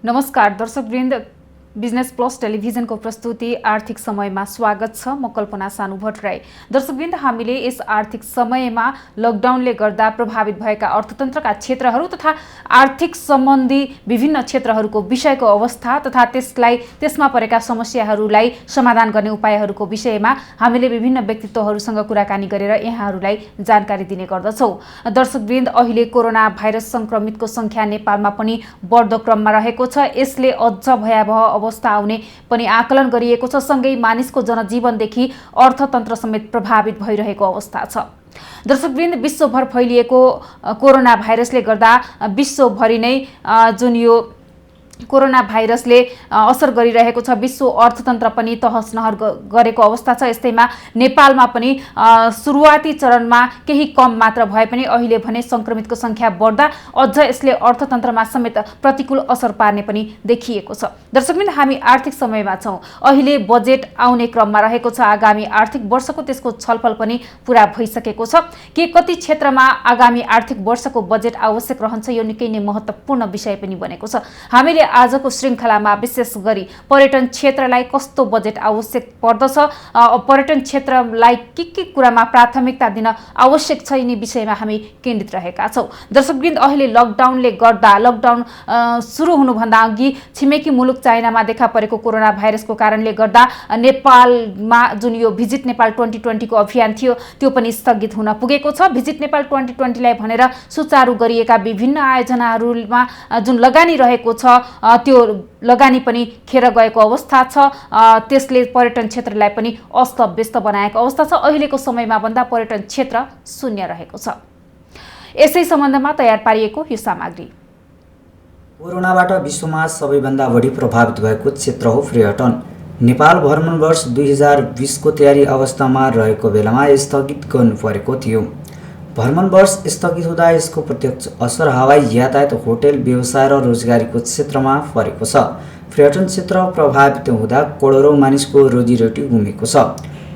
नमस्कार दर्शकवृन्द, business plus टेलिभिजनको प्रस्तुति आर्थिक समयमा स्वागत छ। म कल्पना सानु भट्टराई। दर्शकवृन्द, हामीले यस आर्थिक समयमा लकडाउनले गर्दा प्रभावित भएका अर्थतन्त्रका क्षेत्रहरू तथा आर्थिक सम्बन्धी विभिन्न क्षेत्रहरूको विषयको अवस्था तथा त्यसमा परेका समस्याहरूलाई समाधान गर्ने उपायहरूको विषयमा हामीले विभिन्न व्यक्तित्वहरूसँग कुराकानी गरेर यहाँहरूलाई जानकारी दिने गर्दछौँ। दर्शकवृन्द, अहिले कोरोना भाइरस संक्रमितको संख्या नेपालमा पनि बढ्दो क्रममा रहेको छ। यसले अझ भयावह अवस्था आउने पनि आकलन गरिएको छ। सँगै मानिसको जनजीवनदेखि अर्थतन्त्र समेत प्रभावित भइरहेको अवस्था छ। दर्शकवृन्द, विश्वभर फैलिएको कोरोना भाइरसले गर्दा विश्वभरि नै जुन यो कोरोना भाइरसले असर गरिरहेको छ, विश्व अर्थतन्त्र पनि तहस नहस गरेको अवस्था छ। यस्तैमा नेपालमा पनि सुरुवाती चरणमा केही कम मात्र भए पनि अहिले भने संक्रमितको संख्या बढ्दा अझ यसले अर्थतन्त्रमा समेत प्रतिकूल असर पार्ने पनि देखिएको छ। दर्शकवृन्द, हामी आर्थिक समयमा छौँ। अहिले बजेट आउने क्रममा रहेको छ। आगामी आर्थिक वर्षको त्यसको छलफल पनि पुरा भइसकेको छ। के कति क्षेत्रमा आगामी आर्थिक वर्षको बजेट आवश्यक रहन्छ, यो निकै नै महत्त्वपूर्ण विषय पनि बनेको छ। हामीले आजको श्रृङ्खलामा विशेष गरी पर्यटन क्षेत्रलाई कस्तो बजेट आवश्यक पर्दछ, पर्यटन क्षेत्रलाई के कुरामा प्राथमिकता दिन आवश्यक छ, यिनी विषयमा हामी केन्द्रित रहेका छौँ। दर्शकवृन्द, अहिले लकडाउनले गर्दा लकडाउन सुरु हुनुभन्दा अघि छिमेकी मुलुक चाइनामा देखा परेको कोरोना भाइरसको कारणले गर्दा नेपालमा जुन यो भिजिट नेपाल 2020 को अभियान थियो त्यो पनि स्थगित हुन पुगेको छ। भिजिट नेपाल 2020 लाई भनेर सुचारू गरिएका विभिन्न आयोजनाहरूमा जुन लगानी रहेको छ त्यो लगानी पनि खेर गएको अवस्था छ। त्यसले पर्यटन क्षेत्रलाई पनि अस्तव्यस्त बनाएको अवस्था छ। अहिलेको समयमा भन्दा पर्यटन क्षेत्र शून्य रहेको छ। यसै सम्बन्धमा तयार पारिएको यो सामग्री। कोरोनाबाट विश्वमा सबैभन्दा बढी प्रभावित भएको क्षेत्र हो पर्यटन। नेपाल भ्रमण वर्ष 2020 को तयारी अवस्थामा रहेको बेलामा स्थगित गर्नु परेको थियो। भ्रमण वर्ष स्थगित हुँदा यसको प्रत्यक्ष असर हवाई यातायात, होटल व्यवसाय र रोजगारीको क्षेत्रमा परेको छ। पर्यटन क्षेत्र प्रभावित हुँदा करोडौँ मानिसको रोजीरोटी गुमेको छ।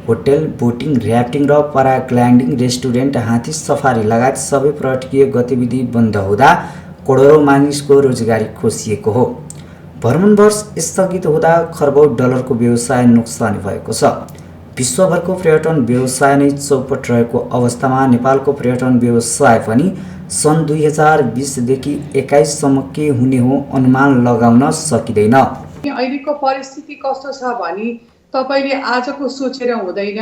होटल, बोटिङ, र्याफ्टिङ र प्याराग्लाइडिङ, रेस्टुरेन्ट, हात्ती सफारी लगायत सबै पर्यटकीय गतिविधि बन्द हुँदा करोडौँ मानिसको रोजगारी खोसिएको हो। भ्रमण वर्ष स्थगित हुँदा खरबौँ डलरको व्यवसाय नोक्सानी भएको छ। विश्वभरको पर्यटन व्यवसाय नै चौपट रहेको अवस्थामा नेपालको पर्यटन व्यवसाय पनि सन् 2020 देखि 21 सम्म के हुने हो अनुमान लगाउन सकिँदैन। अहिलेको परिस्थिति कस्तो छ भने तपाईले आजको सोचेर हुँदैन,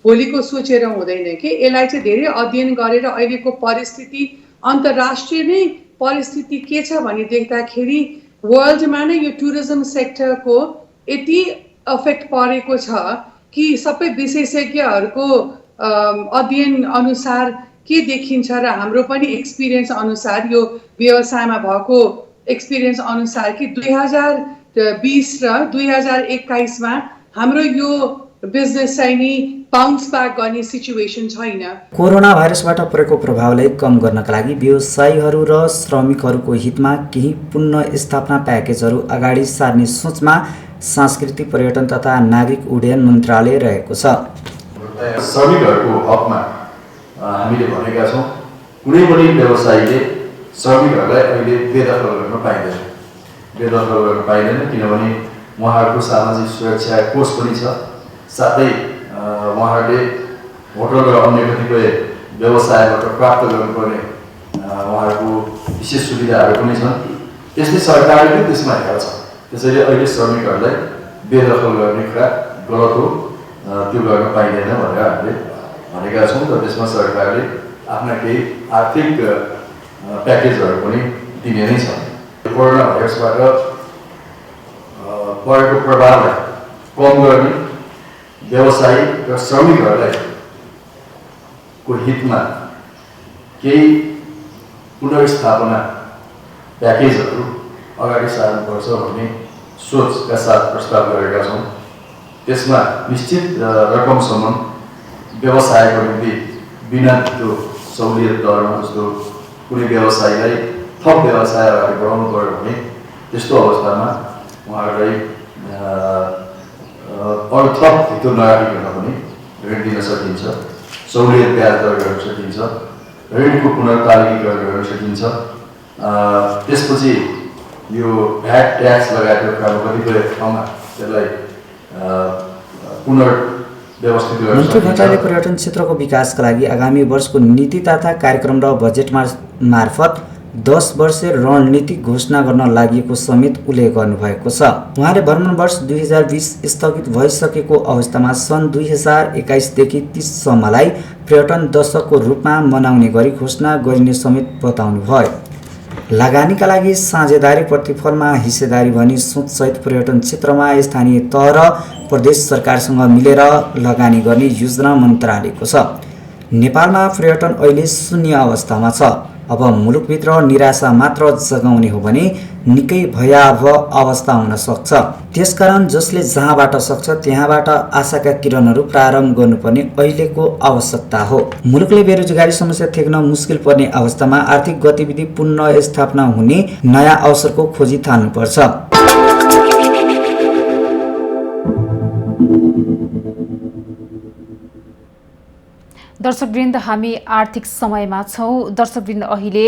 भोलिको सोचेर हुँदैन कि यसलाई चाहिँ धेरै अध्ययन गरेर अहिलेको परिस्थिति अन्तर्राष्ट्रिय नै परिस्थिति के छ भने देख्दाखेरि वर्ल्डमा नै यो टुरिज्म सेक्टरको यति अफेक्ट परेको छ कि सबै विशेषज्ञहरूको अध्ययन अनुसार के देखिन्छ र हाम्रो पनि एक्सपिरियन्स अनुसार, यो व्यवसायमा भएको एक्सपिरियन्स अनुसार कि 2020 र 2021 मा हाम्रो यो बिजनेस चाहिँ नि बाउन्स ब्याक गर्ने सिचुएसन छैन। कोरोना भाइरसबाट परेको प्रभावलाई कम गर्नका लागि व्यवसायीहरू र श्रमिकहरूको हितमा केही पुनर्स्थापना प्याकेजहरू अगाडि सार्ने सोचमा सांस्कृतिक पर्यटन तथा नागरिक उड्डयन मन्त्रालय रहेको छ। श्रमिकहरूको हकमा हामीले भनेका छौँ, कुनै पनि व्यवसायीले श्रमिकहरूलाई अहिले बेदखल गर्न पाइँदैन, किनभने उहाँहरूको सामाजिक सुरक्षा कोष पनि छ। साथै उहाँहरूले होटल र अन्य कतिपय व्यवसायबाट प्राप्त गर्नुपर्ने उहाँहरूको विशेष सुविधाहरू पनि छन्। त्यसले सरकारले पनि त्यसमा हेर्छ। त्यसैले अहिले श्रमिकहरूलाई बेदखल गर्ने कुरा गलत हो, त्यो गर्न पाइँदैन भनेर हामीले भनेका छौँ र त्यसमा सरकारले आफ्ना केही आर्थिक प्याकेजहरू पनि दिने नै छ। कोरोना भाइरसबाट परेको प्रभावलाई कम गर्ने व्यवसायी र श्रमिकहरूलाई को हितमा केही पुनर्स्थापना प्याकेजहरू अगाडि सार्नुपर्छ भन्ने सोचका साथ प्रस्ताव गरेका छौँ। त्यसमा निश्चित रकमसम्म व्यवसायको निम्ति बिना त्यो सहुलियत दरमा, जस्तो कुनै व्यवसायीलाई थप व्यवसाय अगाडि बढाउनु पर्यो भने त्यस्तो अवस्थामा उहाँहरूलाई अरू थप धितो नराखिकन पनि ऋण दिन सकिन्छ, सहुलियत ब्याज दर गर्न सकिन्छ, ऋणको पुनर्तालिकीकरण गर्न सकिन्छ। त्यसपछि यो भ्याट ट्याक्स लगायतका क्रममा कतिपय ठाउँमा त्यसलाई पुनर्व्यवस्थित गर्न मन्त्री सकिन्छ। भट्टराईले पर्यटन क्षेत्रको विकासका लागि आगामी वर्षको नीति तथा कार्यक्रम र बजेट मार्फत 10 वर्षे रणनीति घोषणा गर्न लागि समेत उल्लेख गर्नुभएको छ। उहाँले भ्रमण वर्ष 2020 स्थगित भइसकेको अवस्थामा सन् 2021 देखि 30 सम्मलाई पर्यटन दशकको रूपमा मनाउने गरी घोषणा गरिने समेत बताउनुभयो। लगानीका लागि साझेदारी प्रतिफलमा हिस्सेदारी भनी सोचसहित पर्यटन क्षेत्रमा स्थानीय तह र प्रदेश सरकारसँग मिलेर लगानी गर्ने योजना मन्त्रालयको छ। नेपालमा पर्यटन अहिले शून्य अवस्थामा छ। अब मुलुकभित्र निराशा मात्र जगाउने हो भने निकै भयावह अवस्था हुन सक्छ। त्यसकारण जसले जहाँबाट सक्छ त्यहाँबाट आशाका किरणहरू प्रारम्भ गर्नुपर्ने अहिलेको आवश्यकता हो। मुलुकले बेरोजगारी समस्या थेक्न मुस्किल पर्ने अवस्थामा आर्थिक गतिविधि पुनः स्थापना हुने नयाँ अवसरको खोजी थाल्नुपर्छ। दर्शकवृन्द, हामी आर्थिक समयमा छौँ। दर्शकवृन्द, अहिले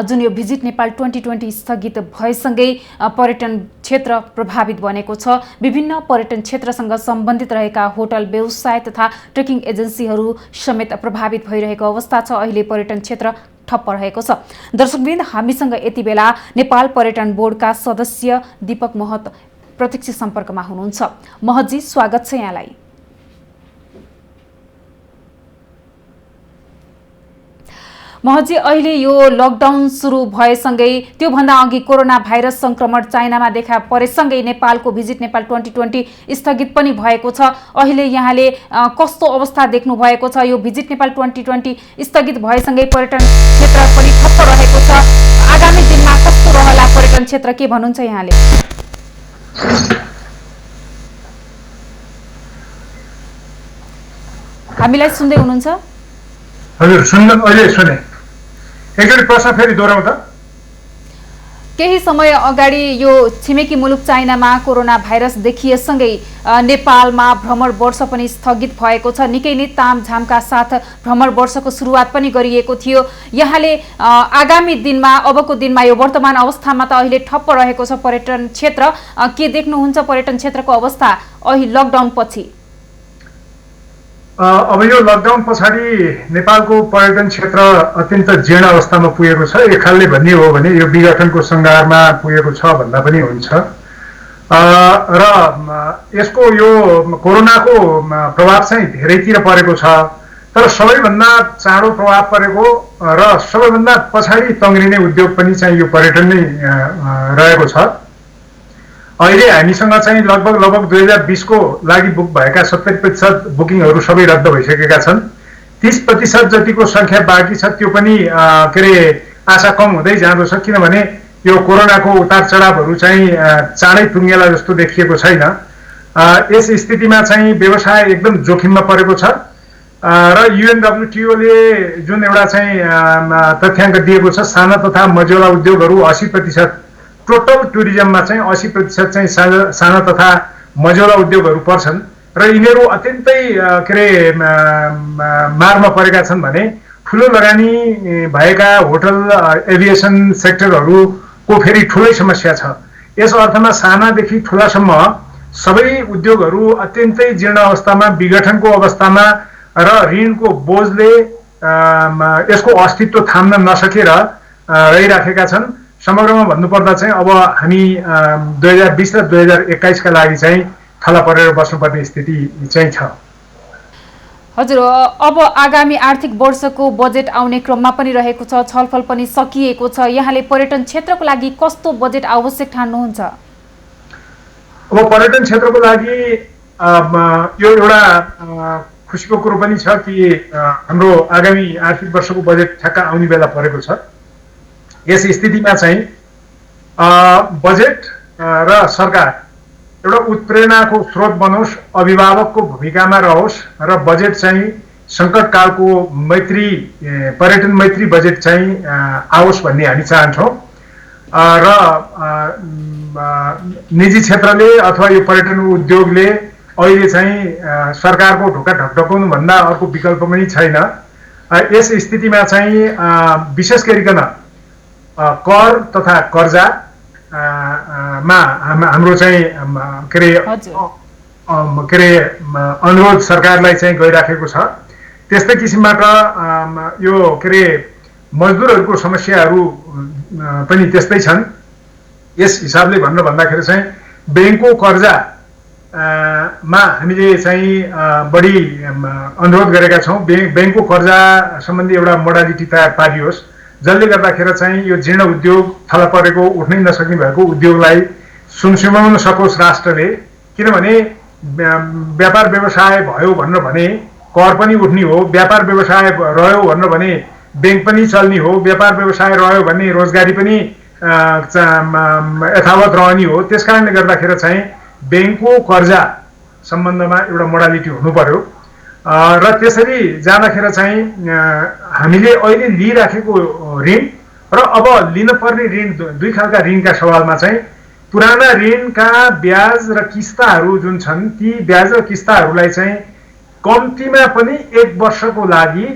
जुन यो भिजिट नेपाल 2020 स्थगित भएसँगै पर्यटन क्षेत्र प्रभावित बनेको छ। विभिन्न पर्यटन क्षेत्रसँग सम्बन्धित रहेका होटल व्यवसाय तथा ट्रेकिङ एजेन्सीहरू समेत प्रभावित भइरहेको अवस्था छ। अहिले पर्यटन क्षेत्र ठप्प रहेको छ। दर्शकवृन्द, हामीसँग यति बेला नेपाल पर्यटन बोर्डका सदस्य दीपक महत प्रत्यक्ष सम्पर्कमा हुनुहुन्छ। महतजी, स्वागत छ यहाँलाई। महतजी, अहिले यो लकडाउन सुरु भएसँगै त्योभन्दा अघि कोरोना भाइरस संक्रमण चाइनामा देखा परेसँगै नेपालको भिजिट नेपाल 2020 स्थगित पनि भएको छ। अहिले यहाँले कस्तो अवस्था देख्नु भएको छ? यो भिजिट नेपाल 2020 स्थगित भएसँगै पर्यटन क्षेत्र पनि ठप्प रहेको छ। आगामी दिनमा कस्तो रहला पर्यटन क्षेत्र, के भन्नुहुन्छ यहाँले? हामीलाई सुन्दै हुनुहुन्छ? हजुर, अहिले सुने। एकचोटि प्रश्न फेरि दोहोऱ्याउँ त। केही समय अगाडि यो छिमेकी मुलुक चाइनामा कोरोना भाइरस देखिएसँगै नेपालमा भ्रमण वर्ष पनि स्थगित भएको छ। निकै नै तामझामका साथ भ्रमण वर्षको सुरुवात पनि गरिएको थियो। यहाँले आगामी दिनमा, अबको दिनमा, यो वर्तमान अवस्थामा त अहिले ठप्प रहेको छ पर्यटन क्षेत्र, के देख्नुहुन्छ पर्यटन क्षेत्रको अवस्था अहिले लकडाउन पछि? अब यो लकडाउन पछाडि नेपालको पर्यटन क्षेत्र अत्यन्त जीर्ण अवस्थामा पुगेको छ। एक खालले भन्ने हो भने यो विघटनको सङ्घारमा पुगेको छ भन्दा पनि हुन्छ। र यसको यो कोरोनाको प्रभाव चाहिँ धेरैतिर परेको छ। तर सबैभन्दा चाँडो प्रभाव परेको र सबैभन्दा पछाडि तङ्ग्रिने उद्योग पनि चाहिँ यो पर्यटन नै रहेको छ। अहिले हामीसँग चाहिँ लगभग 2020 को लागि बुक भएका 70% बुकिङहरू सबै रद्द भइसकेका छन्। 30% जतिको सङ्ख्या बाँकी छ, त्यो पनि के अरे आशा कम हुँदै जाँदो छ। किनभने यो कोरोनाको उतार चढावहरू चाहिँ चाँडै टुङ्गेला जस्तो देखिएको छैन। यस स्थितिमा चाहिँ व्यवसाय एकदम जोखिममा परेको छ। र UNWTO-ले जुन एउटा चाहिँ तथ्याङ्क दिएको छ, साना तथा मझौला उद्योगहरू 80%, टोटल टुरिज्ममा चाहिँ 80% चाहिँ साना तथा मझौला उद्योगहरू पर्छन् र यिनीहरू अत्यन्तै के अरे मारमा परेका छन् भने ठुलो लगानी भएका होटल एभिएसन सेक्टरहरूको फेरि ठुलै समस्या छ। यस अर्थमा सानादेखि ठुलासम्म सबै उद्योगहरू अत्यन्तै जीर्ण अवस्थामा, विघटनको अवस्थामा र ऋणको बोझले यसको अस्तित्व थाम्न नसकेर रहिराखेका छन्। समग्रमा भन्नुपर्दा चाहिँ अब हामी 2020 र 2021 का लागि चाहिँ थला परेर बस्नुपर्ने स्थिति चाहिँ छ। हजुर, अब आगामी आर्थिक वर्षको बजेट आउने क्रममा पनि रहेको छ, छलफल पनि सकिएको छ। यहाँले पर्यटन क्षेत्रको लागि कस्तो बजेट आवश्यक ठान्नुहुन्छ? अब पर्यटन क्षेत्रको लागि यो एउटा खुसीको कुरो पनि छ कि हाम्रो आगामी आर्थिक वर्षको बजेट ठ्याक्क आउने बेला परेको छ। यस स्थितिमा चाहिँ बजेट र सरकार एउटा उत्प्रेरणाको स्रोत बनोस्, अभिभावकको भूमिकामा रहोस् र बजेट चाहिँ सङ्कटकालको मैत्री, पर्यटन मैत्री बजेट चाहिँ आओस् भन्ने हामी चाहन्छौँ। र निजी क्षेत्रले अथवा यो पर्यटन उद्योगले अहिले चाहिँ सरकारको ढोका ढकढकाउनुभन्दा अर्को विकल्प पनि छैन। यस स्थितिमा चाहिँ विशेष गरिकन कर तथा कर्जा मा हाम्रो चाहिँ के अरे अनुरोध सरकारलाई चाहिँ गइराखेको छ। त्यस्तै किसिमबाट यो के अरे मजदुरहरूको समस्याहरू पनि त्यस्तै छन्। यस हिसाबले भन्दाखेरि चाहिँ ब्याङ्कको कर्जा मा हामीले चाहिँ बढी अनुरोध गरेका छौँ। ब्याङ्कको कर्जा सम्बन्धी एउटा मोडालिटी तयार पारियोस्, जसले गर्दाखेरि चाहिँ यो जीर्ण उद्योग, थला परेको, उठ्नै नसक्ने भएको उद्योगलाई सुनसुमाउन सकोस् राष्ट्रले। किनभने व्यापार व्यवसाय भयो भनेर भने कर पनि उठ्ने हो, व्यापार व्यवसाय रह्यो भनेर भने ब्याङ्क पनि चल्ने हो, व्यापार व्यवसाय रह्यो भने रोजगारी पनि यथावत रहने हो। त्यस कारणले गर्दाखेरि चाहिँ ब्याङ्कको कर्जा सम्बन्धमा एउटा मोडालिटी हुनु पर्यो। र त्यसरी जाँदाखेरि चाहिँ हामीले अहिले लिइराखेको ऋण र अब लिन पर्ने ऋण, दुई खालका ऋणका सवालमा चाहिँ पुराना ऋणका ब्याज र किस्ताहरू जुन छन्, ती ब्याज र किस्ताहरूलाई चाहिँ कम्तीमा पनि 1 वर्षको लागि,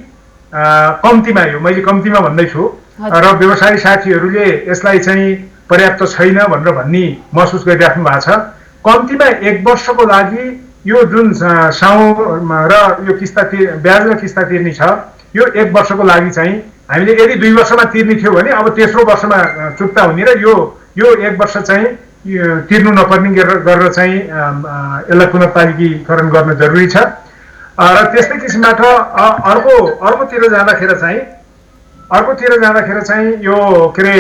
कम्तीमा, यो मैले कम्तीमा भन्दैछु, र व्यवसायी साथीहरूले यसलाई चाहिँ पर्याप्त छैन भनेर भन्ने महसुस गरिराख्नु भएको छ। कम्तीमा 1 वर्षको लागि यो जुन साउन र यो किस्ता ब्याज र किस्ता तिर्ने छ, यो 1 वर्षको लागि चाहिँ हामीले यदि 2 वर्षमा तिर्ने थियो भने अब तेस्रो वर्षमा चुक्ता हुने र यो 1 वर्ष चाहिँ तिर्नु नपर्ने गरेर चाहिँ यसलाई पुनर्तालिकीकरण गर्न जरुरी छ। र त्यस्तै किसिमबाट अर्कोतिर जाँदाखेरि चाहिँ यो के अरे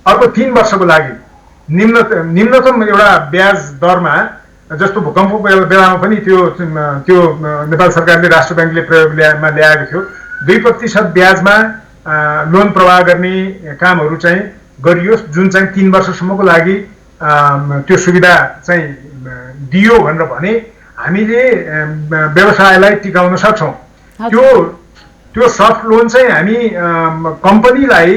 अर्को 3 वर्षको लागि निम्नतम एउटा ब्याज दरमा, जस्तो भूकम्पको बेलामा पनि त्यो नेपाल सरकारले, राष्ट्र ब्याङ्कले प्रयोगमा ल्याएको थियो, 2% ब्याजमा लोन प्रवाह गर्ने कामहरू चाहिँ गरियोस्, जुन चाहिँ 3 वर्षसम्मको लागि त्यो सुविधा चाहिँ दियो भनेर भने हामीले व्यवसायलाई टिकाउन सक्छौँ। त्यो सफ्ट लोन चाहिँ हामी कम्पनीलाई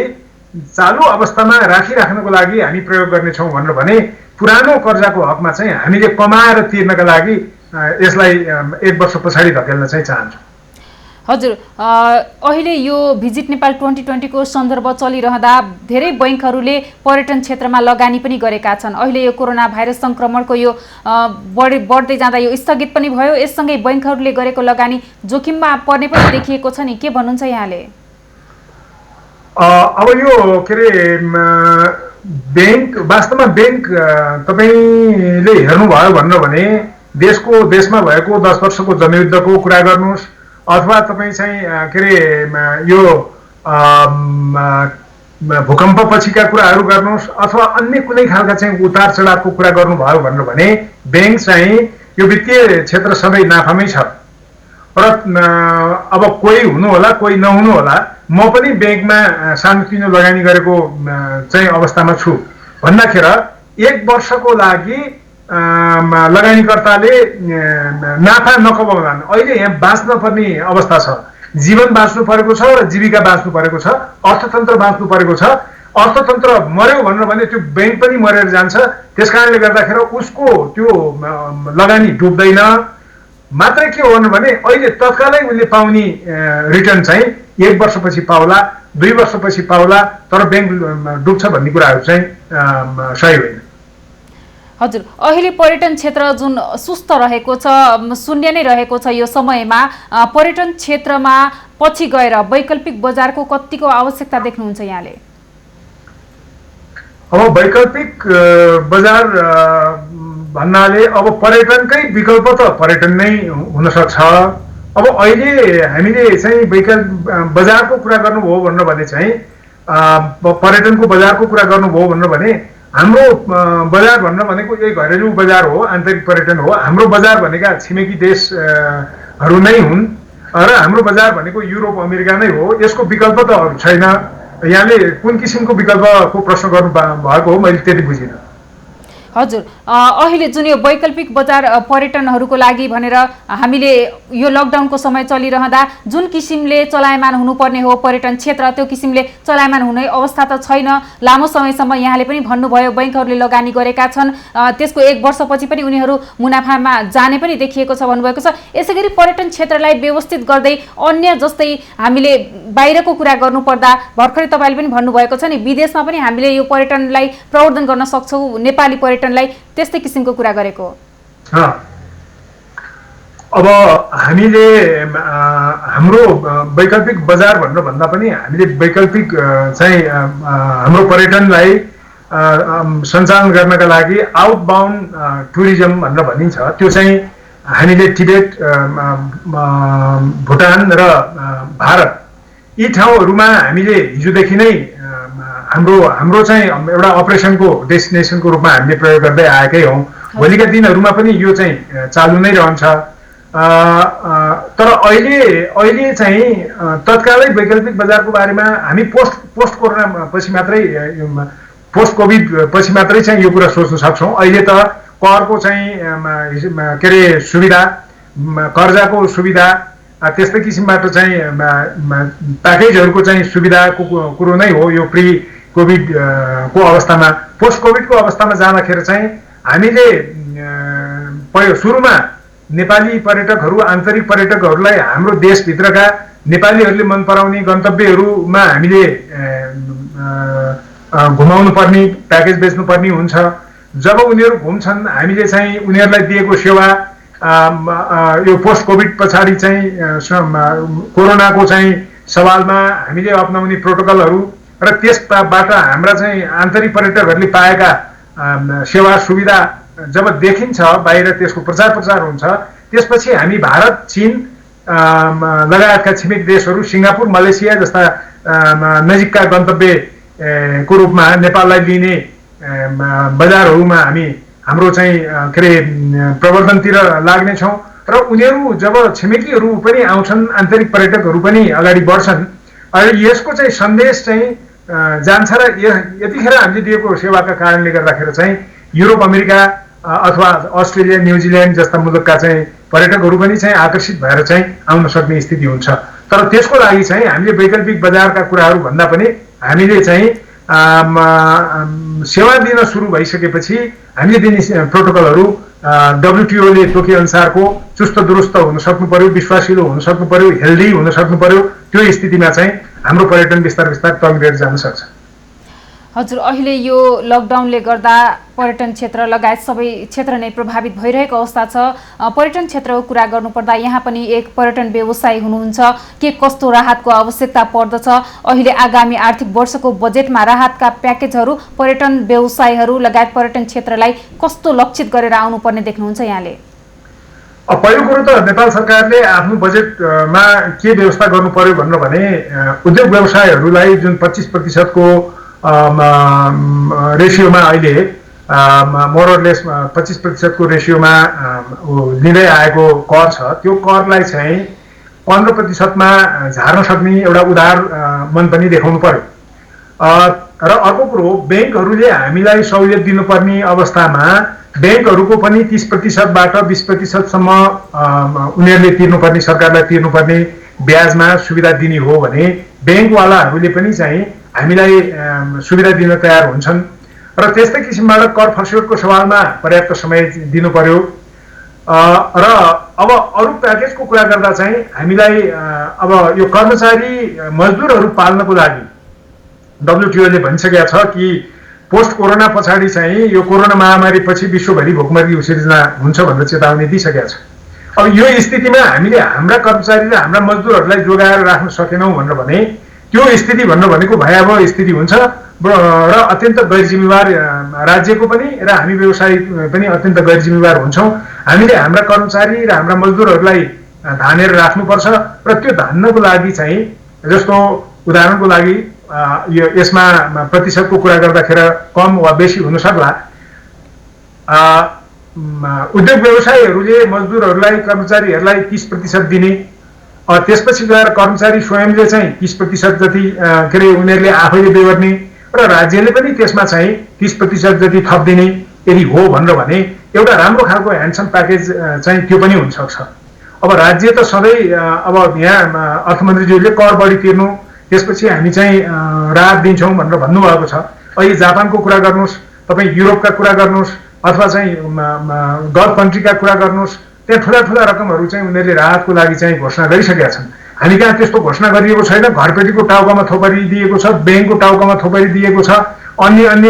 चालु अवस्थामा राखिराख्नको लागि हामी प्रयोग गर्नेछौँ भनेर भने पुरानो कर्जाको हकमा चाहिँ हामीले कमाएर तिर्नका लागि यसलाई 1 वर्ष पछाडि धकेल्न चाहिँ चाहन्छौँ। हजुर, अहिले यो भिजिट नेपाल 2020 को सन्दर्भ चलिरहँदा धेरै बैंकहरूले पर्यटन क्षेत्रमा लगानी पनि गरेका छन्। अहिले यो कोरोना भाइरस संक्रमणको यो बढ्दै जाँदा यो स्थगित पनि भयो। यससँगै बैंकहरूले गरेको लगानी जोखिममा पर्ने पनि देखिएको छ नि, के भन्नुहुन्छ यहाँले? अब यो के अरे बैंक, वास्तवमा बैंक तपाईले हेर्नुभयो भनेर भने देशमा भएको 10 वर्षको जनयुद्धको कुरा गर्नुहोस्, अथवा तपाईँ चाहिँ के अरे यो भूकम्प पछिका कुराहरू गर्नुहोस्, अथवा अन्य कुनै खालका चाहिँ उतार चढावको कुरा गर्नुभयो भनेर भने बैंक चाहिँ यो वित्तीय क्षेत्र सधैँ नाफामै छ। र अब कोही हुनु होला, कोही नहुनु होला, म पनि ब्याङ्कमा सानोतिनो लगानी गरेको चाहिँ अवस्थामा छु भन्दाखेरि 1 वर्षको लागि लगानीकर्ताले नाफा नकमाउलान्। अहिले यहाँ बाँच्न पर्ने अवस्था छ, जीवन बाँच्नु परेको छ र जीविका बाँच्नु परेको छ, अर्थतन्त्र बाँच्नु परेको छ। अर्थतन्त्र मर्यो भनेर भने त्यो बैंक पनि मरेर जान्छ। त्यसकारणले गर्दाखेरि उसको त्यो लगानी डुब्दैन। मात्रै के हो भने अहिले तत्कालै उसले पाउने रिटर्न चाहिँ 1 वर्षपछि पाउला, 2 वर्षपछि पाउला, तर बैंक डुब्छ भन्ने कुराहरू चाहिँ सही होइन। हजुर, अहिले पर्यटन क्षेत्र जुन सुस्त रहेको छ, शून्य नै रहेको छ, यो समयमा पर्यटन क्षेत्रमा पछि गएर वैकल्पिक बजारको कतिको आवश्यकता देख्नुहुन्छ यहाँले? अब वैकल्पिक बजार भन्नाले अब पर्यटनकै विकल्प त पर्यटन नै हुन सक्छ। अब अहिले हामीले चाहिँ वैकल्पिक बजारको कुरा गर्नुभयो भनेर भने चाहिँ पर्यटनको बजारको कुरा गर्नुभयो भनेर भने हाम्रो बजार भनेर भनेको यही घरेलु बजार हो, आन्तरिक पर्यटन हो। हाम्रो बजार भनेका छिमेकी देशहरू नै हुन् र हाम्रो बजार भनेको युरोप अमेरिका नै हो। यसको विकल्प त अरू छैन। यहाँले कुन किसिमको विकल्पको प्रश्न गर्नु भएको हो, मैले त्यति बुझिनँ। हजुर, अहिले जुन यो वैकल्पिक बजार पर्यटनहरूको लागि भनेर हामीले यो लकडाउनको समय चलिरहँदा जुन किसिमले चलायमान हुनुपर्ने हो पर्यटन क्षेत्र, त्यो किसिमले चलायमान हुने अवस्था त छैन। लामो समयसम्म यहाँले पनि भन्नुभयो बैंकहरूले लगानी गरेका छन्, त्यसको 1 वर्षपछि पनि उनीहरू मुनाफामा जाने पनि देखिएको छ भन्नुभएको छ। यसैगरी पर्यटन क्षेत्रलाई व्यवस्थित गर्दै अन्य जस्तै हामीले बाहिरको कुरा गर्नुपर्दा भर्खरै तपाईँले पनि भन्नुभएको छ नि, विदेशमा पनि हामीले यो पर्यटनलाई प्रवर्धन गर्न सक्छौँ, नेपाली पर्यटनलाई, त्यस्तै किसिमको कुरा गरेको। अब हामीले हाम्रो वैकल्पिक बजार भनेर भन्दा पनि हामीले वैकल्पिक चाहिँ हाम्रो पर्यटनलाई सञ्चालन गर्नका लागि आउटबाउन्ड टुरिज्म भनेर भनिन्छ। त्यो चाहिँ हामीले टिबेट, भुटान र भारत यी ठाउँहरूमा हामीले हिजोदेखि नै हाम्रो चाहिँ एउटा अपरेसनको डेस्टिनेसनको रूपमा हामीले प्रयोग गर्दै आएकै हौँ। भोलिका दिनहरूमा पनि यो चाहिँ चालु नै रहन्छ। तर अहिले चाहिँ तत्कालै वैकल्पिक बजारको बारेमा हामी पोस्ट कोरोना पछि मात्रै, पोस्ट कोभिड पछि मात्रै चाहिँ यो कुरा सोच्न सक्छौँ। अहिले त करको चाहिँ के अरे सुविधा, कर्जाको सुविधा, त्यस्तै किसिमबाट चाहिँ प्याकेजहरूको चाहिँ सुविधाको कुरो नै हो यो प्री कोभिड को अवस्थामा। पोस्ट कोभिडको अवस्थामा जाँदाखेरि चाहिँ हामीले सुरुमा नेपाली पर्यटकहरू, आन्तरिक पर्यटकहरूलाई हाम्रो देशभित्रका नेपालीहरूले मन पराउने गन्तव्यहरूमा हामीले घुमाउनु पर्ने, प्याकेज बेच्नुपर्ने हुन्छ। जब उनीहरू घुम्छन् हामीले चाहिँ उनीहरूलाई दिएको सेवा यो पोस्ट कोभिड पछाडि चाहिँ कोरोनाको चाहिँ सवालमा हामीले अपनाउने प्रोटोकलहरू र त्यसबाट हाम्रा चाहिँ आन्तरिक पर्यटकहरूले पाएका सेवा सुविधा जब देखिन्छ बाहिर, त्यसको प्रचार हुन्छ, त्यसपछि हामी भारत, चीन लगायतका छिमेकी देशहरू, सिङ्गापुर, मलेसिया जस्ता नजिकका गन्तव्यको रूपमा नेपाललाई लिने बजारहरूमा हाम्रो चाहिँ के अरे प्रवर्धनतिर लाग्नेछौँ। र उनीहरू जब छिमेकीहरू पनि आउँछन्, आन्तरिक पर्यटकहरू पनि अगाडि बढ्छन्, यसको चाहिँ सन्देश चाहिँ जान्छ र यतिखेर हामीले दिएको सेवाका कारणले गर्दाखेरि चाहिँ युरोप, अमेरिका अथवा अस्ट्रेलिया, न्युजिल्यान्ड जस्ता मुलुकका चाहिँ पर्यटकहरू पनि चाहिँ आकर्षित भएर चाहिँ आउन सक्ने स्थिति हुन्छ। तर त्यसको लागि चाहिँ हामीले वैकल्पिक बजारका कुराहरू भन्दा पनि हामीले चाहिँ सेवा दिन सुरु भइसकेपछि हामीले दिने प्रोटोकलहरू WTO-ले तोके अनुसारको चुस्त दुरुस्त हुन सक्नु पर्यो, विश्वासिलो हुन सक्नु पर्यो, हेल्दी हुन सक्नु पर्यो। त्यो स्थितिमा चाहिँ हाम्रो पर्यटन बिस्तार तन्केर जान सक्छ। हजुर, अहिले यो लकडाउनले गर्दा पर्यटन क्षेत्र लगायत सबै क्षेत्र नै प्रभावित भइरहेको अवस्था छ। पर्यटन क्षेत्रको कुरा गर्नुपर्दा यहाँ पनि एक पर्यटन व्यवसायी हुनुहुन्छ, के कस्तो राहतको आवश्यकता पर्दछ? अहिले आगामी आर्थिक वर्षको बजेटमा राहतका प्याकेजहरू पर्यटन व्यवसायीहरू लगायत पर्यटन क्षेत्रलाई कस्तो लक्षित गरेर आउनुपर्ने देख्नुहुन्छ यहाँले? पहिलो कुरो त नेपाल सरकारले आफ्नो बजेटमा के व्यवस्था गर्नु पर्यो भनेर भने उद्योग व्यवसायहरूलाई जुन 25% को रेसियोमा अहिले मोरलेस 25% को रेसियोमा लिँदै आएको कर छ, त्यो करलाई चाहिँ 15% मा झार्न सक्ने एउटा उदार मन पनि देखाउनु पर्यो। र अर्को कुरो, ब्याङ्कहरूले हामीलाई सहुलियत दिनुपर्ने अवस्थामा ब्याङ्कहरूको पनि 30% बाट 20% सम्म उनीहरूले तिर्नुपर्ने, सरकारलाई तिर्नुपर्ने ब्याजमा सुविधा दिने हो भने ब्याङ्कवालाहरूले पनि चाहिँ हामीलाई सुविधा दिन तयार हुन्छन्। र त्यस्तै किसिमबाट कर फसौटको सवालमा पर्याप्त समय दिनु पर्यो। र अब अरू प्याकेजको कुरा गर्दा चाहिँ हामीलाई अब यो कर्मचारी मजदुरहरू पाल्नको लागि WTO-ले भनिसकेको छ कि पोस्ट कोरोना पछाडि चाहिँ यो कोरोना महामारी पछि विश्वभरि भोकमरी सिर्जना हुन्छ भनेर चेतावनी दिइसकेको छ। अब यो स्थितिमा हामीले हाम्रा कर्मचारी र हाम्रा मजदुरहरूलाई जोगाएर राख्न सकेनौँ भनेर भने त्यो स्थिति भन्नु भनेको भयावह स्थिति हुन्छ र अत्यन्त गैर जिम्मेवार राज्यको पनि र हामी व्यवसायी पनि अत्यन्त गैर जिम्मेवार हुन्छौँ। हामीले हाम्रा कर्मचारी र हाम्रा मजदुरहरूलाई धानेर राख्नुपर्छ र त्यो धान्नको लागि चाहिँ जस्तो उदाहरणको लागि यसमा प्रतिशतको कुरा गर्दाखेरि कम वा बेसी हुन सक्ला। उद्योग व्यवसायीहरूले मजदुरहरूलाई, कर्मचारीहरूलाई 30% दिने, त्यसपछि गएर कर्मचारी स्वयंले चाहिँ 30% जति के अरे उनीहरूले आफैले बेहोर्ने र राज्यले पनि त्यसमा चाहिँ 30% जति थप दिने, यदि हो भनेर भने एउटा राम्रो खालको ह्यान्डसम प्याकेज चाहिँ त्यो पनि हुनसक्छ। अब राज्य त सधैँ अब यहाँ अर्थमन्त्रीज्यूले कर बढी तिर्नु त्यसपछि हामी चाहिँ राहत दिन्छौँ भनेर भन्नुभएको छ। अहिले जापानको कुरा गर्नुहोस्, तपाईँ युरोपका कुरा गर्नुहोस् अथवा चाहिँ गल्फ कन्ट्रीका कुरा गर्नुहोस्, त्यहाँ ठुला ठुला रकमहरू चाहिँ उनीहरूले राहतको लागि चाहिँ घोषणा गरिसकेका छन्। हामी कहाँ त्यस्तो घोषणा गरिएको छैन। घरपेटीको टाउकामा थोपरी दिएको छ, ब्याङ्कको टाउकामा थोपरी दिएको छ, अन्य अन्य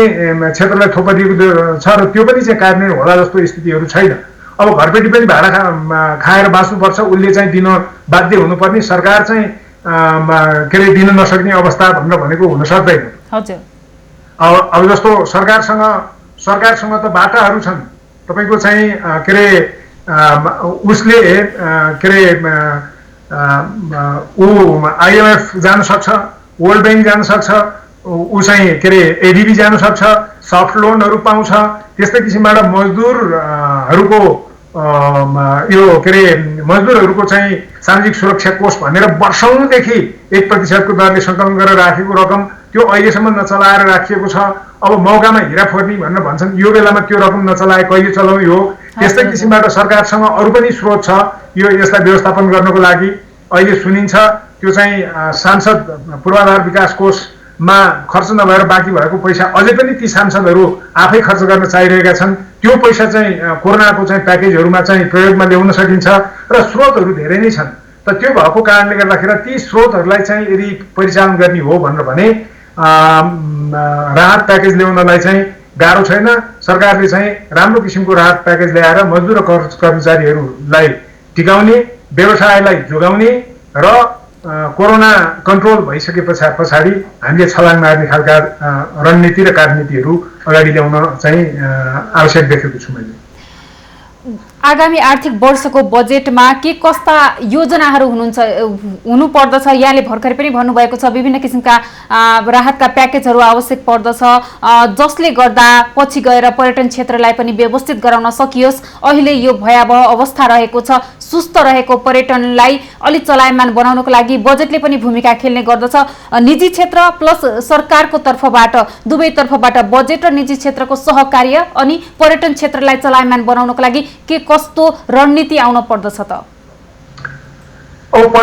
क्षेत्रलाई थोपरिएको छ र त्यो पनि चाहिँ कार्यान्वयन होला जस्तो स्थितिहरू छैन। अब घरपेटी पनि भाडा खाएर बाँच्नुपर्छ, उसले चाहिँ दिन बाध्य हुनुपर्ने, सरकार चाहिँ के अरे दिन नसक्ने अवस्था भनेर भनेको हुन सक्दैन। हजुर, अब जस्तो सरकारसँग त बाटाहरू छन्, तपाईँको चाहिँ के अरे उसले के अरे ऊ IMF जान सक्छ, वर्ल्ड ब्याङ्क जान सक्छ, ऊ चाहिँ के अरे ADB जान सक्छ, सफ्ट लोनहरू पाउँछ। त्यस्तै किसिमबाट मजदुरहरूको यो के अरे मजदुरहरूको चाहिँ सामाजिक सुरक्षा कोष भनेर वर्षौंदेखि 1% दरले सङ्कलन गरेर राखेको रकम त्यो अहिलेसम्म नचलाएर राखिएको छ। अब मौकामा हिरा फोर्नी भनेर भन्छन्, यो बेलामा त्यो रकम नचलाए कहिले चलाउने हो। त्यस्तै किसिमबाट सरकारसँग अरू पनि स्रोत छ यो यसलाई व्यवस्थापन गर्नको लागि। अहिले सुनिन्छ त्यो चाहिँ सांसद पूर्वाधार विकास कोषमा खर्च नभएर बाँकी भएको पैसा अझै पनि ती सांसदहरू आफै खर्च गर्न चाहिरहेका छन्। त्यो पैसा चाहिँ कोरोनाको चाहिँ प्याकेजहरूमा चाहिँ प्रयोगमा ल्याउन सकिन्छ र स्रोतहरू धेरै नै छन्। त त्यो भएको कारणले गर्दाखेरि ती स्रोतहरूलाई चाहिँ यदि परिचालन गर्ने हो भनेर भने राहत प्याकेज ल्याउनलाई चाहिँ गाह्रो छैन। सरकारले चाहिँ राम्रो किसिमको राहत प्याकेज ल्याएर मजदुर र कर्मचारीहरूलाई टिकाउने, व्यवसायलाई जोगाउने र कोरोना कन्ट्रोल भइसके पछाडि हामीले छलाङ मार्ने खालका रणनीति र कार्यनीतिहरू अगाडि ल्याउन चाहिँ आवश्यक देखेको छु मैले। आगामी आर्थिक वर्षको बजेटमा के कस्ता योजनाहरू हुनुपर्दछ? यहाँले भर्खरै पनि भन्नुभएको छ विभिन्न किसिमका राहतका प्याकेजहरू आवश्यक पर्दछ, जसले गर्दा पछि गएर पर्यटन क्षेत्रलाई पनि व्यवस्थित गराउन सकियोस्। अहिले यो भयावह अवस्था रहेको छ, सुस्त रहेको पर्यटनलाई अलि चलायमान बनाउनको लागि बजेटले पनि भूमिका खेल्ने गर्दछ। निजी क्षेत्र प्लस सरकारको तर्फबाट, दुवै तर्फबाट बजेट र निजी क्षेत्रको सहकार्य अनि पर्यटन क्षेत्रलाई चलायमान बनाउनको लागि के कस्तो रणनीति आउन पर्दछ त? अब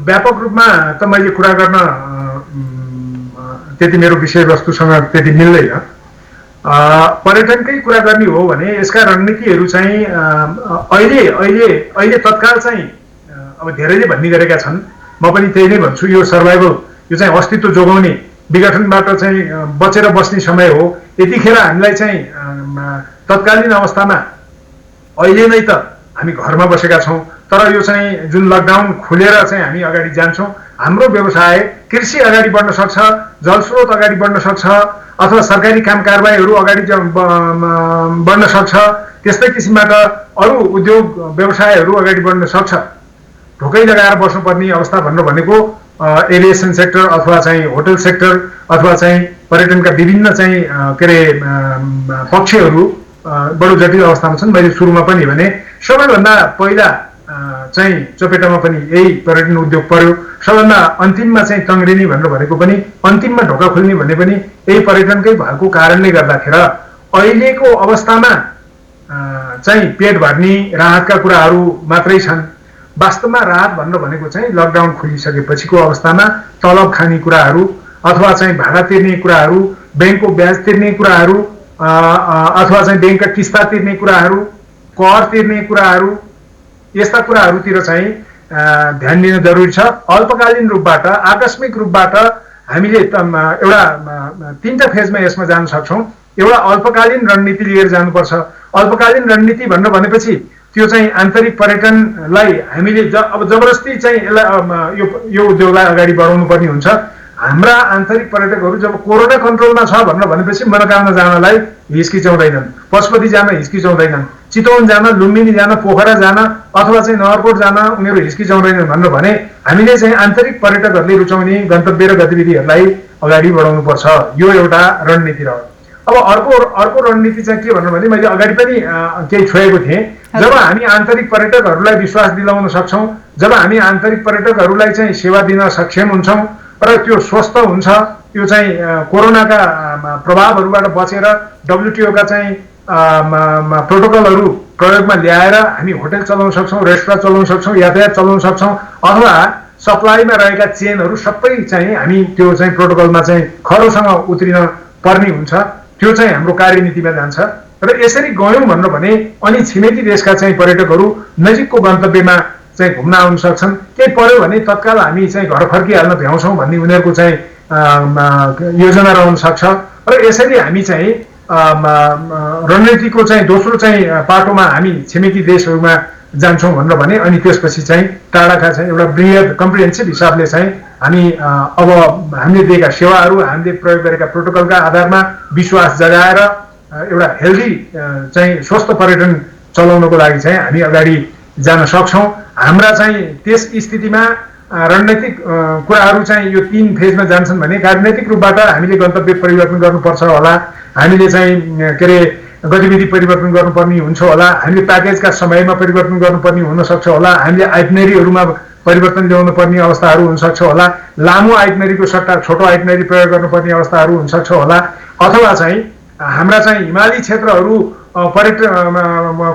व्यापक रूपमा त मैले कुरा गर्न त्यति मेरो विषयवस्तुसँग त्यति मिल्दैन। पर्यटनकै कुरा गर्ने हो भने यसका रणनीतिहरू चाहिँ अहिले तत्काल चाहिँ अब धेरैले भन्ने गरेका छन्, म पनि त्यही नै भन्छु। यो सर्भाइभल, यो चाहिँ अस्तित्व जोगाउने, विघटनबाट चाहिँ बचेर बस्ने समय हो। यतिखेर हामीलाई चाहिँ तत्कालीन अवस्थामा अहिले नै त हामी घरमा बसेका छौँ, तर यो चाहिँ जुन लकडाउन खुलेर चाहिँ हामी अगाडि जान्छौँ, हाम्रो व्यवसाय, कृषि अगाडि बढ्न सक्छ, जलस्रोत अगाडि बढ्न सक्छ, अथवा सरकारी काम कारबाहीहरू अगाडि बढ्न सक्छ। त्यस्तै किसिमबाट अरू उद्योग व्यवसायहरू अगाडि बढ्न सक्छ। ढोकै लगाएर बस्नुपर्ने अवस्था भनेर भनेको एभिएसन सेक्टर अथवा चाहिँ होटल सेक्टर अथवा चाहिँ पर्यटनका विभिन्न चाहिँ के अरे पक्षहरू बडो जटिल अवस्थामा छन्। मैले सुरुमा पनि भने सबैभन्दा पहिला चाहिँ चपेटामा पनि यही पर्यटन उद्योग पर्यो, सबभन्दा अन्तिममा चाहिँ तङ्ग्रिने भनेर भनेको पनि, अन्तिममा ढोका खोल्ने भन्ने पनि यही पर्यटनकै भएको कारणले गर्दाखेरि अहिलेको अवस्थामा चाहिँ पेट भर्ने राहतका कुराहरू मात्रै छन्। वास्तवमा राहत भनेर भनेको चाहिँ लकडाउन खुलिसकेपछिको अवस्थामा तलब खाने कुराहरू अथवा चाहिँ भाडा तिर्ने कुराहरू, ब्याङ्कको ब्याज तिर्ने कुराहरू अथवा चाहिँ ब्याङ्कका किस्ता तिर्ने कुराहरू, कर तिर्ने कुराहरू, यस्ता कुराहरूतिर चाहिँ ध्यान दिन जरुरी छ। अल्पकालीन रूपबाट, आकस्मिक रूपबाट हामीले एउटा 3टा फेजमा यसमा जान सक्छौँ। एउटा अल्पकालीन रणनीति लिएर जानुपर्छ। अल्पकालीन रणनीति भनेर भनेपछि त्यो चाहिँ आन्तरिक पर्यटनलाई हामीले अब जबरजस्ती चाहिँ यसलाई यो उद्योगलाई अगाडि बढाउनु पर्ने हुन्छ। हाम्रा आन्तरिक पर्यटकहरू जब कोरोना कन्ट्रोलमा छ भनेर भनेपछि मनोकामना जानलाई हिचकिचाउँदैनन्, पशुपति जान हिचकिचाउँदैनन्, चितवन जान, लुम्बिनी जान, पोखरा जान अथवा चाहिँ नगरकोट जान उनीहरू हिचकिचाउँदैनन् भनेर भने हामीले चाहिँ आन्तरिक पर्यटकहरूले रुचाउने गन्तव्य र गतिविधिहरूलाई अगाडि बढाउनुपर्छ। यो एउटा रणनीति रह्यो। अब अर्को रणनीति चाहिँ के भन्नु भने मैले अगाडि पनि केही छोएको थिएँ। जब हामी आन्तरिक पर्यटकहरूलाई विश्वास दिलाउन सक्छौँ, जब हामी आन्तरिक पर्यटकहरूलाई चाहिँ सेवा दिन सक्षम हुन्छौँ, र त्यो स्वस्थ हुन्छ। यो चाहिँ कोरोनाका प्रभावहरूबाट बचेर WTO-का चाहिँ प्रोटोकलहरू प्रयोगमा ल्याएर हामी होटल चलाउन सक्छौँ, रेस्टुरेन्ट चलाउन सक्छौँ, यातायात चलाउन सक्छौँ, अथवा सप्लाईमा रहेका चेनहरू सबै चाहिँ हामी त्यो चाहिँ प्रोटोकलमा चाहिँ खरोसँग उत्रिन पर्ने हुन्छ। त्यो चाहिँ हाम्रो कार्यनीतिमा जान्छ र यसरी गयौँ भन्नु भने अनि छिमेकी देशका चाहिँ पर्यटकहरू नजिकको गन्तव्यमा चाहिँ घुम्न आउन सक्छन्। केही पर्यो भने तत्काल हामी चाहिँ घर फर्किहाल्न भ्याउँछौँ भन्ने उनीहरूको चाहिँ योजना रहन सक्छ र यसरी हामी चाहिँ रणनीतिको चाहिँ दोस्रो चाहिँ पाटोमा हामी छिमेकी देशहरूमा जान्छौँ भनेर भने अनि त्यसपछि चाहिँ टाढाका चाहिँ एउटा बृहत कम्प्रिहेन्सिभ हिसाबले चाहिँ हामी अब हामीले दिएका सेवाहरू, हामीले प्रयोग गरेका प्रोटोकलका आधारमा विश्वास जगाएर एउटा हेल्दी चाहिँ स्वस्थ पर्यटन चलाउनको लागि चाहिँ हामी अगाडि जान सक्छौँ। हाम्रा चाहिँ त्यस स्थितिमा रणनीतिक कुराहरू चाहिँ यो 3 फेजमा जान्छन् भने राजनैतिक रूपबाट हामीले गन्तव्य परिवर्तन गर्नुपर्छ होला, हामीले चाहिँ के अरे गतिविधि परिवर्तन गर्नुपर्ने हुन्छ होला, हामीले प्याकेजका समयमा परिवर्तन गर्नुपर्ने हुनसक्छ होला, हामीले आइटनरीहरूमा परिवर्तन ल्याउनु पर्ने अवस्थाहरू हुनसक्छ होला, लामो आइटनरीको सट्टा छोटो आइटनरी प्रयोग गर्नुपर्ने अवस्थाहरू हुनसक्छ होला, अथवा चाहिँ हाम्रा चाहिँ हिमाली क्षेत्रहरू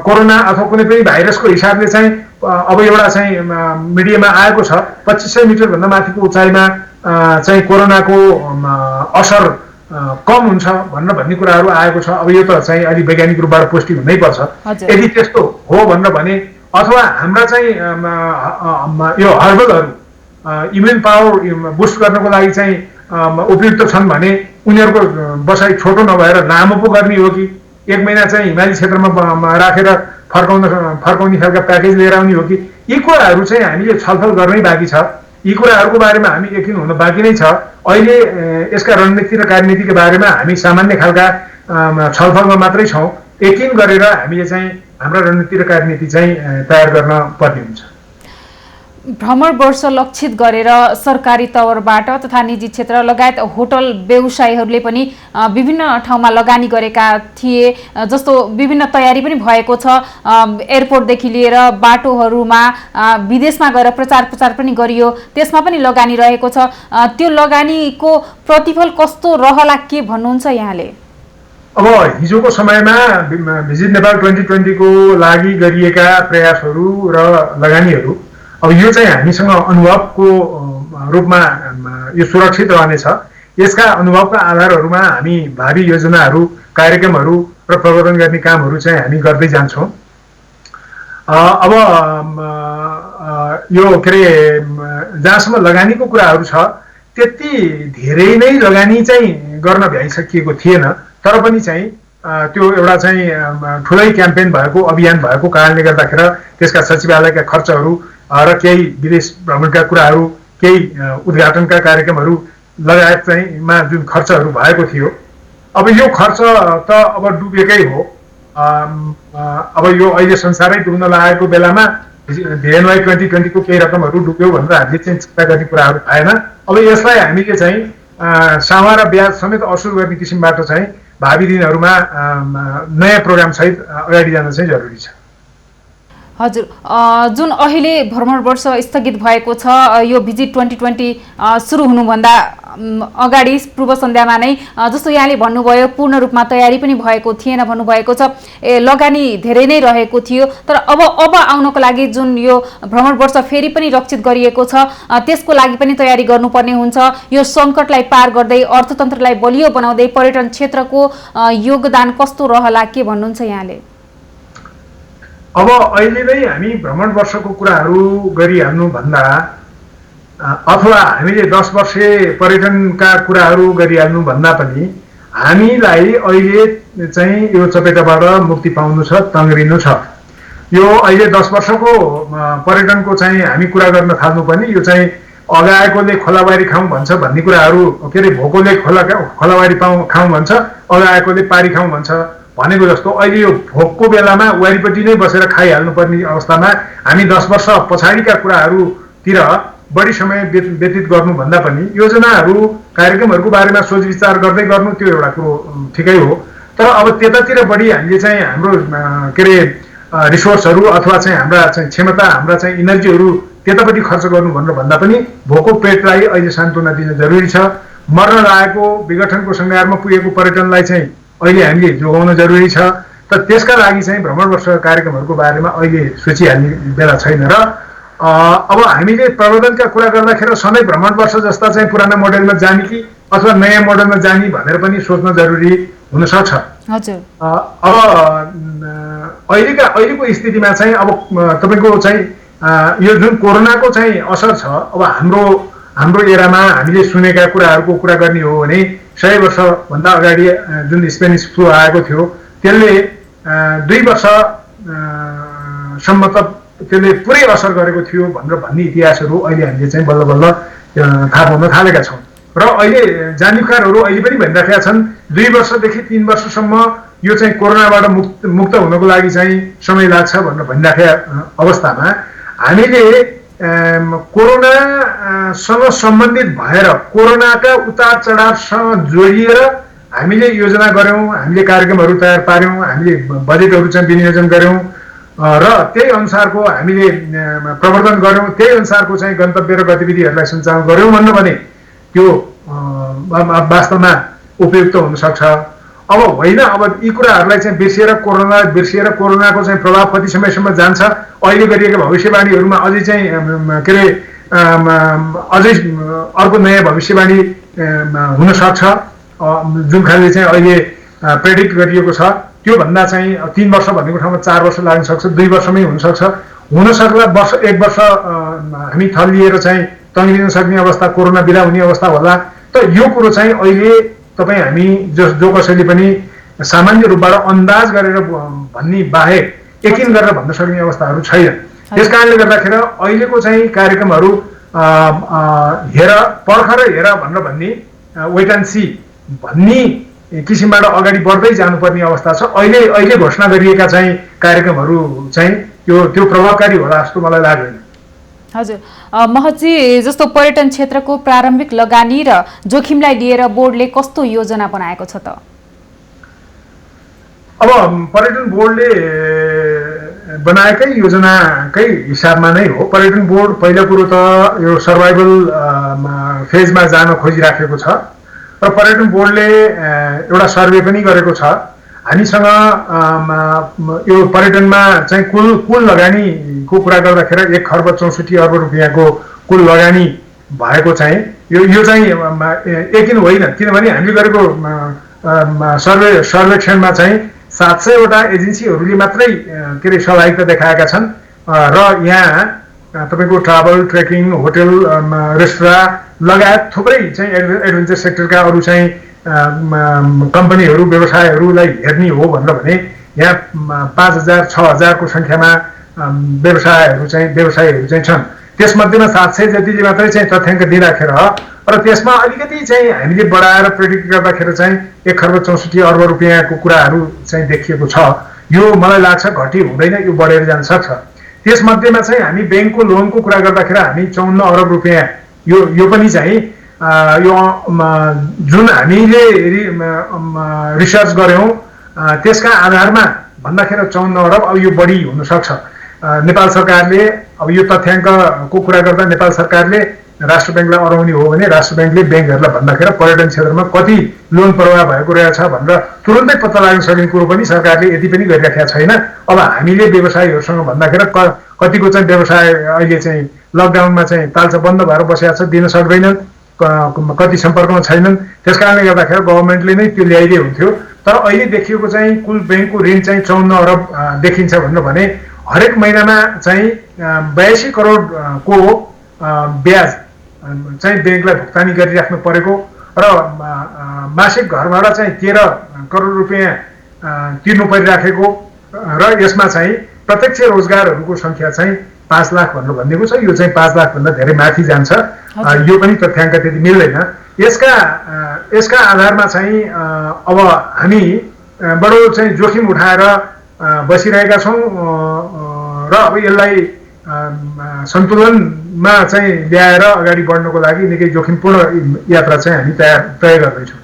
कोरोना अथवा कुनै पनि भाइरसको हिसाबले चाहिँ अब एउटा चाहिँ मिडियामा आएको छ 2500 मिटरभन्दा माथिको उचाइमा चाहिँ कोरोनाको असर कम हुन्छ भन्ने कुराहरू आएको छ। अब यो त चाहिँ अलि वैज्ञानिक रूपबाट पुष्टि हुनैपर्छ। यदि त्यस्तो हो भनेर भने अथवा हाम्रा चाहिँ यो हर्बलहरू इम्युन पावर बुस्ट गर्नको लागि चाहिँ उपयुक्त छन् भने उनीहरूको बसाइ छोटो नभएर लामो पो गर्ने हो कि 1 महिना चाहिँ हिमाली क्षेत्रमा राखेर फर्काउने खालका प्याकेज लिएर आउने हो कि, यी कुराहरू चाहिँ हामीले छलफल गर्नै बाँकी छ। यी कुराहरूको बारेमा हामी यकिन हुन बाँकी नै छ। अहिले यसका रणनीति र कार्यनीतिका बारेमा हामी सामान्य खालका छलफलमा मात्रै छौँ। यकिन गरेर हामीले चाहिँ हाम्रो रणनीति र कार्यनीति चाहिँ तयार गर्न पर्ने हुन्छ। भ्रमण वर्ष लक्षित गरेर सरकारी तवरबाट तथा निजी क्षेत्र लगायत होटल व्यवसायीहरूले पनि विभिन्न ठाउँमा लगानी गरेका थिए, जस्तो विभिन्न तयारी पनि भएको छ। एयरपोर्टदेखि लिएर बाटोहरूमा विदेशमा गएर प्रचार पनि गरियो, त्यसमा पनि लगानी रहेको छ। त्यो लगानीको प्रतिफल कस्तो रहला के भन्नुहुन्छ यहाँले? अब हिजोको समयमा भिजिट नेपाल 2020 को लागि गरिएका प्रयासहरू र लगानीहरू अब यो चाहिँ हामीसँग अनुभवको रूपमा यो सुरक्षित रहनेछ। यसका अनुभवका आधारहरूमा हामी भावी योजनाहरू, कार्यक्रमहरू र प्रवर्धन गर्ने कामहरू चाहिँ हामी गर्दै जान्छौँ। अब यो के अरे जहाँसम्म लगानीको कुराहरू छ त्यति धेरै नै लगानी चाहिँ गर्न भ्याइसकिएको थिएन, तर पनि चाहिँ त्यो एउटा चाहिँ ठुलै क्याम्पेन भएको, अभियान भएको कारणले गर्दाखेरि त्यसका सचिवालयका खर्चहरू र केही विदेश भ्रमणका कुराहरू, केही उद्घाटनका कार्यक्रमहरू लगायत चाहिँ मा जुन खर्चहरू भएको थियो, अब यो खर्च त अब डुबेकै हो। अब यो अहिले संसारै डुब्न लागेको बेलामा VNY 2020 को केही रकमहरू डुब्यो भनेर हामीले चाहिँ चिन्ता गर्ने कुराहरू आएन। अब यसलाई हामीले चाहिँ सामा र ब्याज समेत असुल गर्ने किसिमबाट चाहिँ भावी दिनहरूमा नयाँ प्रोग्राम सहित अगाडि जान चाहिँ जरुरी छ। हजुर, जुन अहिले भ्रमण वर्ष स्थगित भएको छ, यो भिजिट 2020 सुरु हुनुभन्दा अगाडि पूर्व सन्ध्यामा नै जस्तो यहाँले भन्नुभयो पूर्ण रूपमा तयारी पनि भएको थिएन भन्नुभएको छ, लगानी धेरै नै रहेको थियो, तर अब आउनको लागि जुन यो भ्रमण वर्ष फेरि पनि रक्षित गरिएको छ त्यसको लागि पनि तयारी गर्नुपर्ने हुन्छ। यो सङ्कटलाई पार गर्दै अर्थतन्त्रलाई बलियो बनाउँदै पर्यटन क्षेत्रको योगदान कस्तो रहला के भन्नुहुन्छ यहाँले? अब अहिले नै हामी भ्रमण वर्षको कुराहरू गरिहाल्नु भन्दा अथवा हामीले 10 वर्षे पर्यटनका कुराहरू गरिहाल्नु भन्दा पनि हामीलाई अहिले चाहिँ यो चपेटाबाट मुक्ति पाउनु छ, तङ्ग्रिनु छ। यो अहिले 10 वर्षको पर्यटनको चाहिँ हामी कुरा गर्न थाल्नुपर्ने, यो चाहिँ अगाएकोले खोलाबारी खाउँ भन्छ भन्ने कुराहरू, के अरे भोकोले खोलाबारी खाउँ भन्छ, अगाएकोले पारी खाउँ भन्छ भनेको जस्तो अहिले यो भोकको बेलामा वारीपट्टि नै बसेर खाइहाल्नुपर्ने अवस्थामा हामी 10 वर्ष पछाडिका कुराहरूतिर बढी समय व्यतीत गर्नुभन्दा पनि योजनाहरू, कार्यक्रमहरूको बारेमा सोच विचार गर्दै गर्नु त्यो एउटा कुरो ठिकै हो। तर अब त्यतातिर बढी हामीले चाहिँ हाम्रो के अरे रिसोर्सहरू अथवा चाहिँ हाम्रा चाहिँ क्षमता, हाम्रा चाहिँ इनर्जीहरू त्यतापट्टि खर्च गर्नु भनेर भन्दा पनि भोको पेटलाई अहिले सान्त्वना दिन जरुरी छ। मर्न लागेको विघटनको सङ्घारमा पुगेको पर्यटनलाई चाहिँ अहिले हामीले जोगाउन जरुरी छ। त त्यसका लागि चाहिँ भ्रमण वर्ष कार्यक्रमहरूको बारेमा अहिले सोचिहाल्ने बेला छैन र अब हामीले प्रवर्धनका कुरा गर्दाखेरि सधैँ भ्रमण वर्ष जस्ता चाहिँ पुराना मोडेलमा जाने कि अथवा नयाँ मोडेलमा जाने भनेर पनि सोच्न जरुरी हुन सक्छ। हजुर। अब अहिलेको स्थितिमा चाहिँ अब तपाईँको चाहिँ यो जुन कोरोनाको चाहिँ असर छ, अब हाम्रो एरामा हामीले सुनेका कुराहरूको कुरा गर्ने हो भने 100 वर्षभन्दा अगाडि जुन स्पेनिस फ्लू आएको थियो त्यसले 2 वर्षसम्म त त्यसले पुरै असर गरेको थियो भनेर भन्ने इतिहासहरू अहिले हामीले चाहिँ बल्ल बल्ल थाहा पाउन थालेका छौँ। र अहिले जानीकारहरू अहिले पनि भनिराखेका छन् 2 वर्षदेखि 3 वर्षसम्म यो चाहिँ कोरोनाबाट मुक्त हुनको लागि चाहिँ समय लाग्छ भनेर भनिराखेका अवस्थामा हामीले कोरोनासँग सम्बन्धित भएर कोरोनाका उतार चढावसँग जोडिएर हामीले योजना गऱ्यौँ, हामीले कार्यक्रमहरू तयार पार्यौँ, हामीले बजेटहरू चाहिँ विनियोजन गऱ्यौँ र त्यही अनुसारको हामीले प्रवर्धन गऱ्यौँ, त्यही अनुसारको चाहिँ गन्तव्य र गतिविधिहरूलाई सञ्चालन गऱ्यौँ भन्नु भने त्यो वास्तवमा उपयुक्त हुन सक्छ। अब होइन, अब यी कुराहरूलाई चाहिँ बिर्सिएर कोरोनाको चाहिँ प्रभाव कति समयसम्म जान्छ, अहिले गरिएका भविष्यवाणीहरूमा अझै चाहिँ के अरे अझै अर्को नयाँ भविष्यवाणी हुन सक्छ जुन खाले चाहिँ अहिले प्रेडिक्ट गरिएको छ। त्योभन्दा चाहिँ 3 वर्ष भनेको ठाउँमा 4 वर्ष लाग्न सक्छ, 2 वर्षमै हुनसक्छ। हुनसक्ला 1 वर्ष हामी थलिएर चाहिँ तङ्गिन सक्ने अवस्था, कोरोना बिदा हुने अवस्था होला। त यो कुरो चाहिँ अहिले तपाईँ हामी जो कसैले पनि सामान्य रूपबाट अन्दाज गरेर भन्ने बाहेक यकिन गरेर भन्न सक्ने अवस्थाहरू छैन। त्यस कारणले गर्दाखेरि अहिलेको चाहिँ कार्यक्रमहरू पर्ख र हेर भनेर भन्ने वेट एन्ड सी भन्ने किसिमबाट अगाडि बढ्दै जानुपर्ने अवस्था छ। अहिले घोषणा गरिएका चाहिँ कार्यक्रमहरू चाहिँ त्यो प्रभावकारी होला जस्तो मलाई लाग्दैन। हजुर महतजी, जस्तो पर्यटन क्षेत्रको प्रारम्भिक लगानी र जोखिमलाई लिएर बोर्डले कस्तो योजना बनाएको छ त? अब पर्यटन बोर्डले बनाएकै योजनाकै हिसाबमा नै हो। पर्यटन बोर्ड पहिलो कुरो त यो सर्भाइभल फेजमा जान खोजिराखेको छ र पर्यटन बोर्डले एउटा सर्वे पनि गरेको छ। हामीसँग यो पर्यटनमा चाहिँ कुल लगानीको कुरा गर्दाखेरि 1 खर्ब 64 अर्ब रुपियाँको कुल लगानी भएको चाहिँ यो चाहिँ यकिन होइन, किनभने हामीले गरेको सर्वेक्षणमा चाहिँ 700 वटा एजेन्सीहरूले मात्रै के अरे सहभागिता देखाएका छन् र यहाँ तपाईँको ट्राभल, ट्रेकिङ, होटल, रेस्टुराँ लगायत थुप्रै चाहिँ एडभेन्चर सेक्टरका अरू चाहिँ कम्पनीहरू, व्यवसायहरूलाई हेर्ने हो भनेर भने यहाँ 5000 6000को सङ्ख्यामा व्यवसायहरू चाहिँ छन्। त्यसमध्येमा 700 जतिले मात्रै चाहिँ तथ्याङ्क दिइराखेर र त्यसमा अलिकति चाहिँ हामीले बढाएर प्रेडिक्ट गर्दाखेरि चाहिँ 1 खर्ब 64 अर्ब रुपियाँको कुराहरू चाहिँ देखिएको छ। यो मलाई लाग्छ घटी हुँदैन, यो बढेर जान सक्छ। त्यसमध्येमा चाहिँ हामी ब्याङ्कको लोनको कुरा गर्दाखेरि हामी 54 अर्ब रुपियाँ यो पनि चाहिँ यो जुन हामीले रिसर्च गऱ्यौँ त्यसका आधारमा भन्दाखेरि 54 अरब अब यो बढी हुनसक्छ। नेपाल सरकारले अब यो तथ्याङ्कको कुरा गर्दा नेपाल सरकारले राष्ट्र ब्याङ्कलाई अराउने हो भने राष्ट्र ब्याङ्कले ब्याङ्कहरूलाई भन्दाखेरि पर्यटन क्षेत्रमा कति लोन प्रवाह भएको रहेछ भनेर तुरुन्तै पत्ता लाग्न सक्ने कुरो पनि सरकारले यति पनि गरिराखेका छैन। अब हामीले व्यवसायीहरूसँग भन्दाखेरि कतिको चाहिँ व्यवसाय अहिले चाहिँ लकडाउनमा चाहिँ तालचा बन्द भएर बसेका छ, दिन सक्दैनन्, कति सम्पर्कमा छैनन्। त्यस कारणले गर्दाखेरि गभर्मेन्टले नै त्यो ल्याइदिए हुन्थ्यो। तर अहिले देखिएको चाहिँ कुल ब्याङ्कको ऋण चाहिँ 54 अरब देखिन्छ भनेर भने हरेक महिनामा चाहिँ 82 करोडको ब्याज चाहिँ ब्याङ्कलाई भुक्तानी गरिराख्नु परेको र मासिक घर भाडा चाहिँ 13 करोड रुपियाँ तिर्नु परिराखेको र यसमा चाहिँ प्रत्यक्ष रोजगारहरूको सङ्ख्या चाहिँ 5 लाख भनेर भनिएको छ। यो चाहिँ 5 लाखभन्दा धेरै माथि जान्छ। यो पनि तथ्याङ्क त्यति मिल्दैन। यसका आधारमा चाहिँ अब हामी बडो चाहिँ जोखिम उठाएर बसिरहेका छौँ र अब यसलाई सन्तुलनमा चाहिँ ल्याएर अगाडि बढ्नको लागि निकै जोखिमपूर्ण यात्रा चाहिँ हामी तय गर्दैछौँ।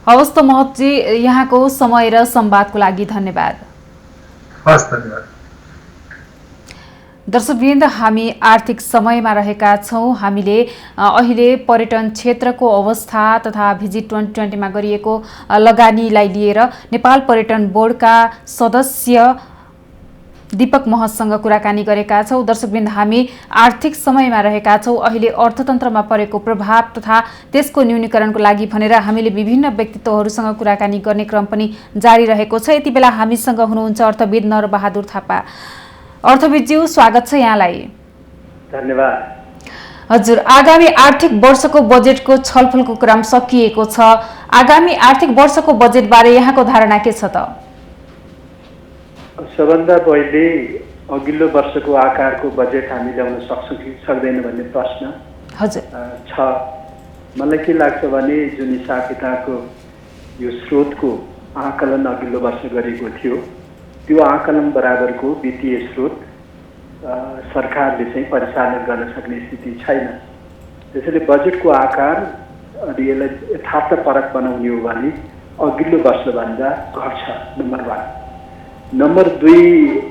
हवस् त महतजी, यहाँको समय र संवादको लागि धन्यवाद। हस्, धन्यवाद। दर्शकवृन्द, हामी आर्थिक समयमा रहेका छौँ। हामीले अहिले पर्यटन क्षेत्रको अवस्था तथा भिजिट 2020 मा गरिएको लगानीलाई लिएर नेपाल पर्यटन बोर्डका सदस्य दीपक महतसँग कुराकानी गरेका छौँ। दर्शकवृन्द, हामी आर्थिक समयमा रहेका छौँ। अहिले अर्थतन्त्रमा परेको प्रभाव तथा त्यसको न्यूनीकरणको लागि भनेर हामीले विभिन्न व्यक्तित्वहरूसँग कुराकानी गर्ने क्रम पनि जारी रहेको छ। यति बेला हामीसँग हुनुहुन्छ अर्थविद नरबहादुर थापा। अर्थविदज्यू, स्वागत छ यहाँलाई। धन्यवाद। हजुर, आगामी आर्थिक वर्षको बजेटको छलफलको क्रम सकिएको छ। आगामी आर्थिक वर्षको बजेटबारे यहाँको धारणा के छ त? सबभन्दा पहिले अघिल्लो वर्षको आकारको बजेट हामी ल्याउन सक्छौँ कि सक्दैन भन्ने प्रश्न हजुर छ। मलाई के लाग्छ भने जुन हिसाब किताबको यो स्रोतको आकलन अघिल्लो वर्ष गरेको थियो, त्यो आकलन बराबरको वित्तीय स्रोत सरकारले चाहिँ परिचालन गर्न सक्ने स्थिति छैन। त्यसैले बजेटको आकार अनि यसलाई यथार्थपरक बनाउने हो भने अघिल्लो वर्षभन्दा घट्छ, नम्बर 1। नम्बर 2,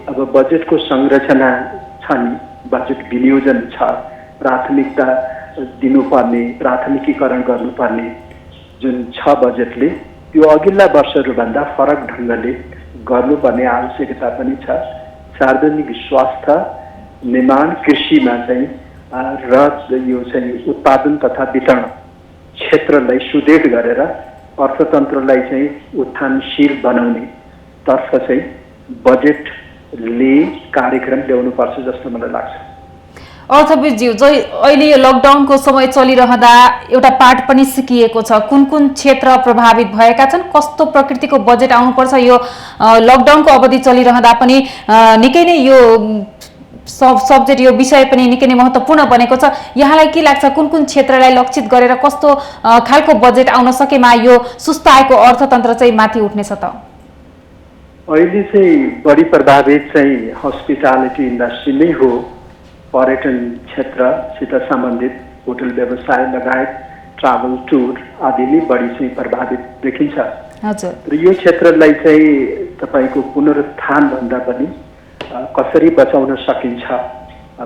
अब बजेटको संरचना छ नि, बजेट विनियोजन छ, प्राथमिकता दिनुपर्ने, प्राथमिकीकरण गर्नुपर्ने जुन छ बजेटले, त्यो अघिल्ला वर्षहरूभन्दा फरक ढङ्गले गर्नुपर्ने आवश्यकता पनि छ। सार्वजनिक स्वास्थ्य, निर्माण, कृषिमा चाहिँ र यो चाहिँ उत्पादन तथा वितरण क्षेत्रलाई सुदृढ गरेर अर्थतन्त्रलाई चाहिँ उत्थानशील बनाउने तर्फ चाहिँ बजेटले कार्यक्रम ल्याउनुपर्छ जस्तो मलाई लाग्छ। अर्थविदज्यू, अहिले यो लकडाउनको समय चलिरहँदा एउटा पाठ पनि सिकिएको छ। कुन कुन क्षेत्र प्रभावित भएका छन्, कस्तो प्रकृतिको बजेट आउनुपर्छ? यो लकडाउनको अवधि चलिरहँदा पनि निकै नै यो सब्जेक्ट, यो विषय पनि निकै नै महत्त्वपूर्ण बनेको छ। यहाँलाई के लाग्छ, कुन कुन क्षेत्रलाई लक्षित गरेर कस्तो खालको बजेट आउन सकेमा यो सुस्ताएको अर्थतन्त्र चाहिँ माथि उठ्नेछ त? अहिले चाहिँ बढी प्रभावित चाहिँ हस्पिटालिटी इन्डस्ट्री नै हो। पर्यटन क्षेत्रसित सम्बन्धित होटल व्यवसाय लगायत ट्राभल टुर आदि नै बढी चाहिँ प्रभावित देखिन्छ। हजुर, र यो क्षेत्रलाई चाहिँ तपाईँको पुनरुत्थान भन्दा पनि कसरी बचाउन सकिन्छ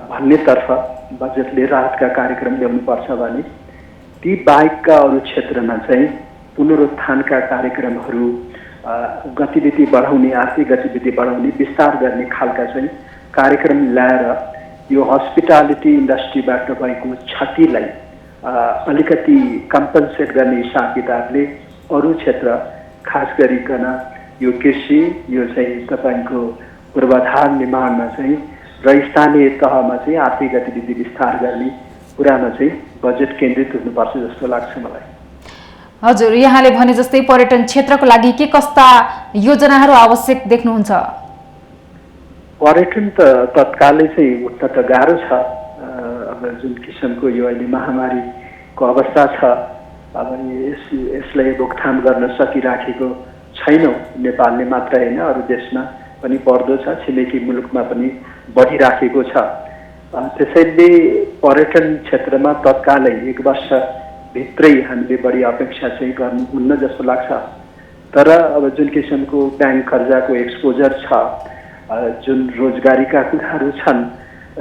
भन्नेतर्फ बजेटले राहतका कार्यक्रम ल्याउनुपर्छ भने ती बाहेकका अरू क्षेत्रमा चाहिँ पुनरुत्थानका कार्यक्रमहरू, गतिविधि बढाउने, आर्थिक गतिविधि बढाउने, विस्तार गर्ने खालका चाहिँ कार्यक्रम ल्याएर यो हस्पिटालिटी इन्डस्ट्रीबाट भएको क्षतिलाई अलिकति कम्पन्सेट गर्ने हिसाब किताबले अरू क्षेत्र, खास गरिकन यो कृषि, यो चाहिँ तपाईँको पूर्वाधार निर्माणमा चाहिँ र स्थानीय तहमा चाहिँ आर्थिक गतिविधि विस्तार गर्ने कुरामा चाहिँ बजेट केन्द्रित हुनुपर्छ जस्तो लाग्छ मलाई। हजुर, यहाँले भने जस्तै पर्यटन क्षेत्रको लागि के कस्ता योजनाहरू आवश्यक देख्नुहुन्छ? पर्यटन त तत्कालै चाहिँ उठ्न त गाह्रो छ। अब जुन किसिमको यो अहिले महामारीको अवस्था छ, अब यसलाई रोकथाम गर्न सकिराखेको छैनौँ। नेपालले मात्र होइन, अरू देशमा पनि बढ्दो छ, छिमेकी मुलुकमा पनि बढिराखेको छ। त्यसैले पर्यटन क्षेत्रमा तत्कालै 1 वर्षभित्रै हामीले बढी अपेक्षा चाहिँ गर्नुहुन्न जस्तो लाग्छ। तर अब जुन किसिमको ब्याङ्क कर्जाको एक्सपोजर छ, जुन रोजगारीका कुराहरू छन्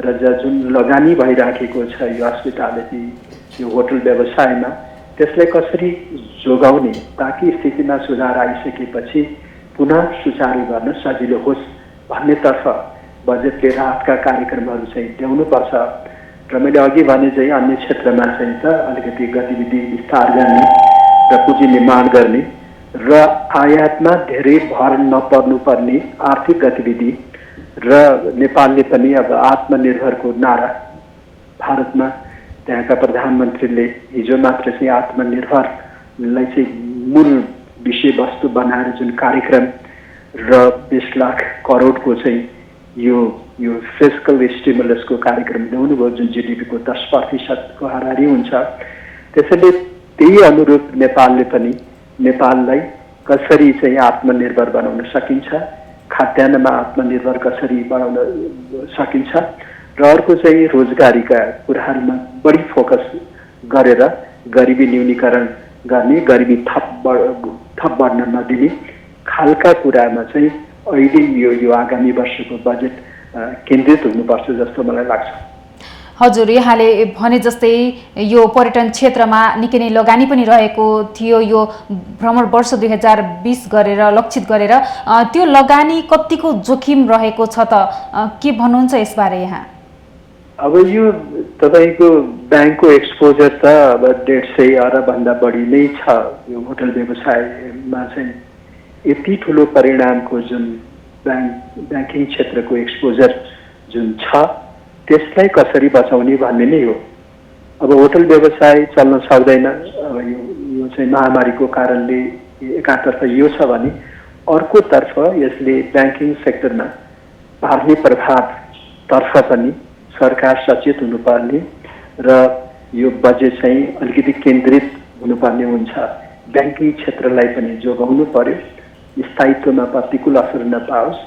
र जुन लगानी भइराखेको छ यो हस्पिटालिटी, यो होटल व्यवसायमा, त्यसलाई कसरी जोगाउने ताकि स्थितिमा सुधार आइसकेपछि पुनः सुचारू गर्न सजिलो होस् भन्नेतर्फ बजेटले राहतका कार्यक्रमहरू चाहिँ ल्याउनुपर्छ। र मैले अघि भने चाहिँ अन्य क्षेत्रमा चाहिँ त अलिकति गतिविधि विस्तार गर्ने र पुँजी निर्माण गर्ने र आयातमा धेरै भर नपर्नुपर्ने आर्थिक गतिविधि र नेपालले पनि अब आत्मनिर्भरको नारा भारतमा त्यहाँका प्रधानमन्त्रीले हिजो मात्र चाहिँ आत्मनिर्भरलाई चाहिँ मूल विषयवस्तु बनाएर जुन कार्यक्रम र 20 लाख करोडको चाहिँ यो फिस्कल स्टिमुलसको कार्यक्रम ल्याउनु भयो, जुन जिडिपीको 10% हाराहारी हुन्छ। त्यसैले त्यही अनुरूप नेपालले पनि नेपाललाई कसरी चाहिँ आत्मनिर्भर बनाउन सकिन्छ, खाद्यान्नमा आत्मनिर्भर कसरी बनाउन सकिन्छ र अर्को चाहिँ रोजगारीका कुराहरूमा बढी फोकस गरेर गरिबी न्यूनीकरण गर्ने, गरिबी थप बढ्न नदिने खालका कुरामा चाहिँ अहिले यो आगामी वर्षको बजेट केन्द्रित हुनुपर्छ जस्तो मलाई लाग्छ। हजुर, यहाँले भने जस्तै यो पर्यटन क्षेत्रमा निकै नै लगानी पनि रहेको थियो। यो भ्रमण वर्ष 2020 गरेर लक्षित गरेर त्यो लगानी कतिको जोखिम रहेको छ त के भन्नुहुन्छ यसबारे यहाँ? अब यो तपाईँको ब्याङ्कको एक्सपोजर त अब 150 अरबभन्दा बढी नै छ यो होटल व्यवसायमा चाहिँ। यति ठुलो परिणामको जुन ब्याङ्किङ क्षेत्रको एक्सपोजर जुन छ त्यसलाई कसरी बचाउने भन्ने नै हो। अब होटल व्यवसाय चल्न सक्दैन। अब यो चाहिँ महामारीको कारणले एकातर्फ यो छ भने अर्कोतर्फ यसले ब्याङ्किङ सेक्टरमा पार्ने प्रभावतर्फ पनि सरकार सचेत हुनुपर्ने र यो बजेट चाहिँ अलिकति केन्द्रित हुनुपर्ने हुन्छ। ब्याङ्किङ क्षेत्रलाई पनि जोगाउनु पर्यो, स्थायित्वमा प्रतिकूल असर नपरोस्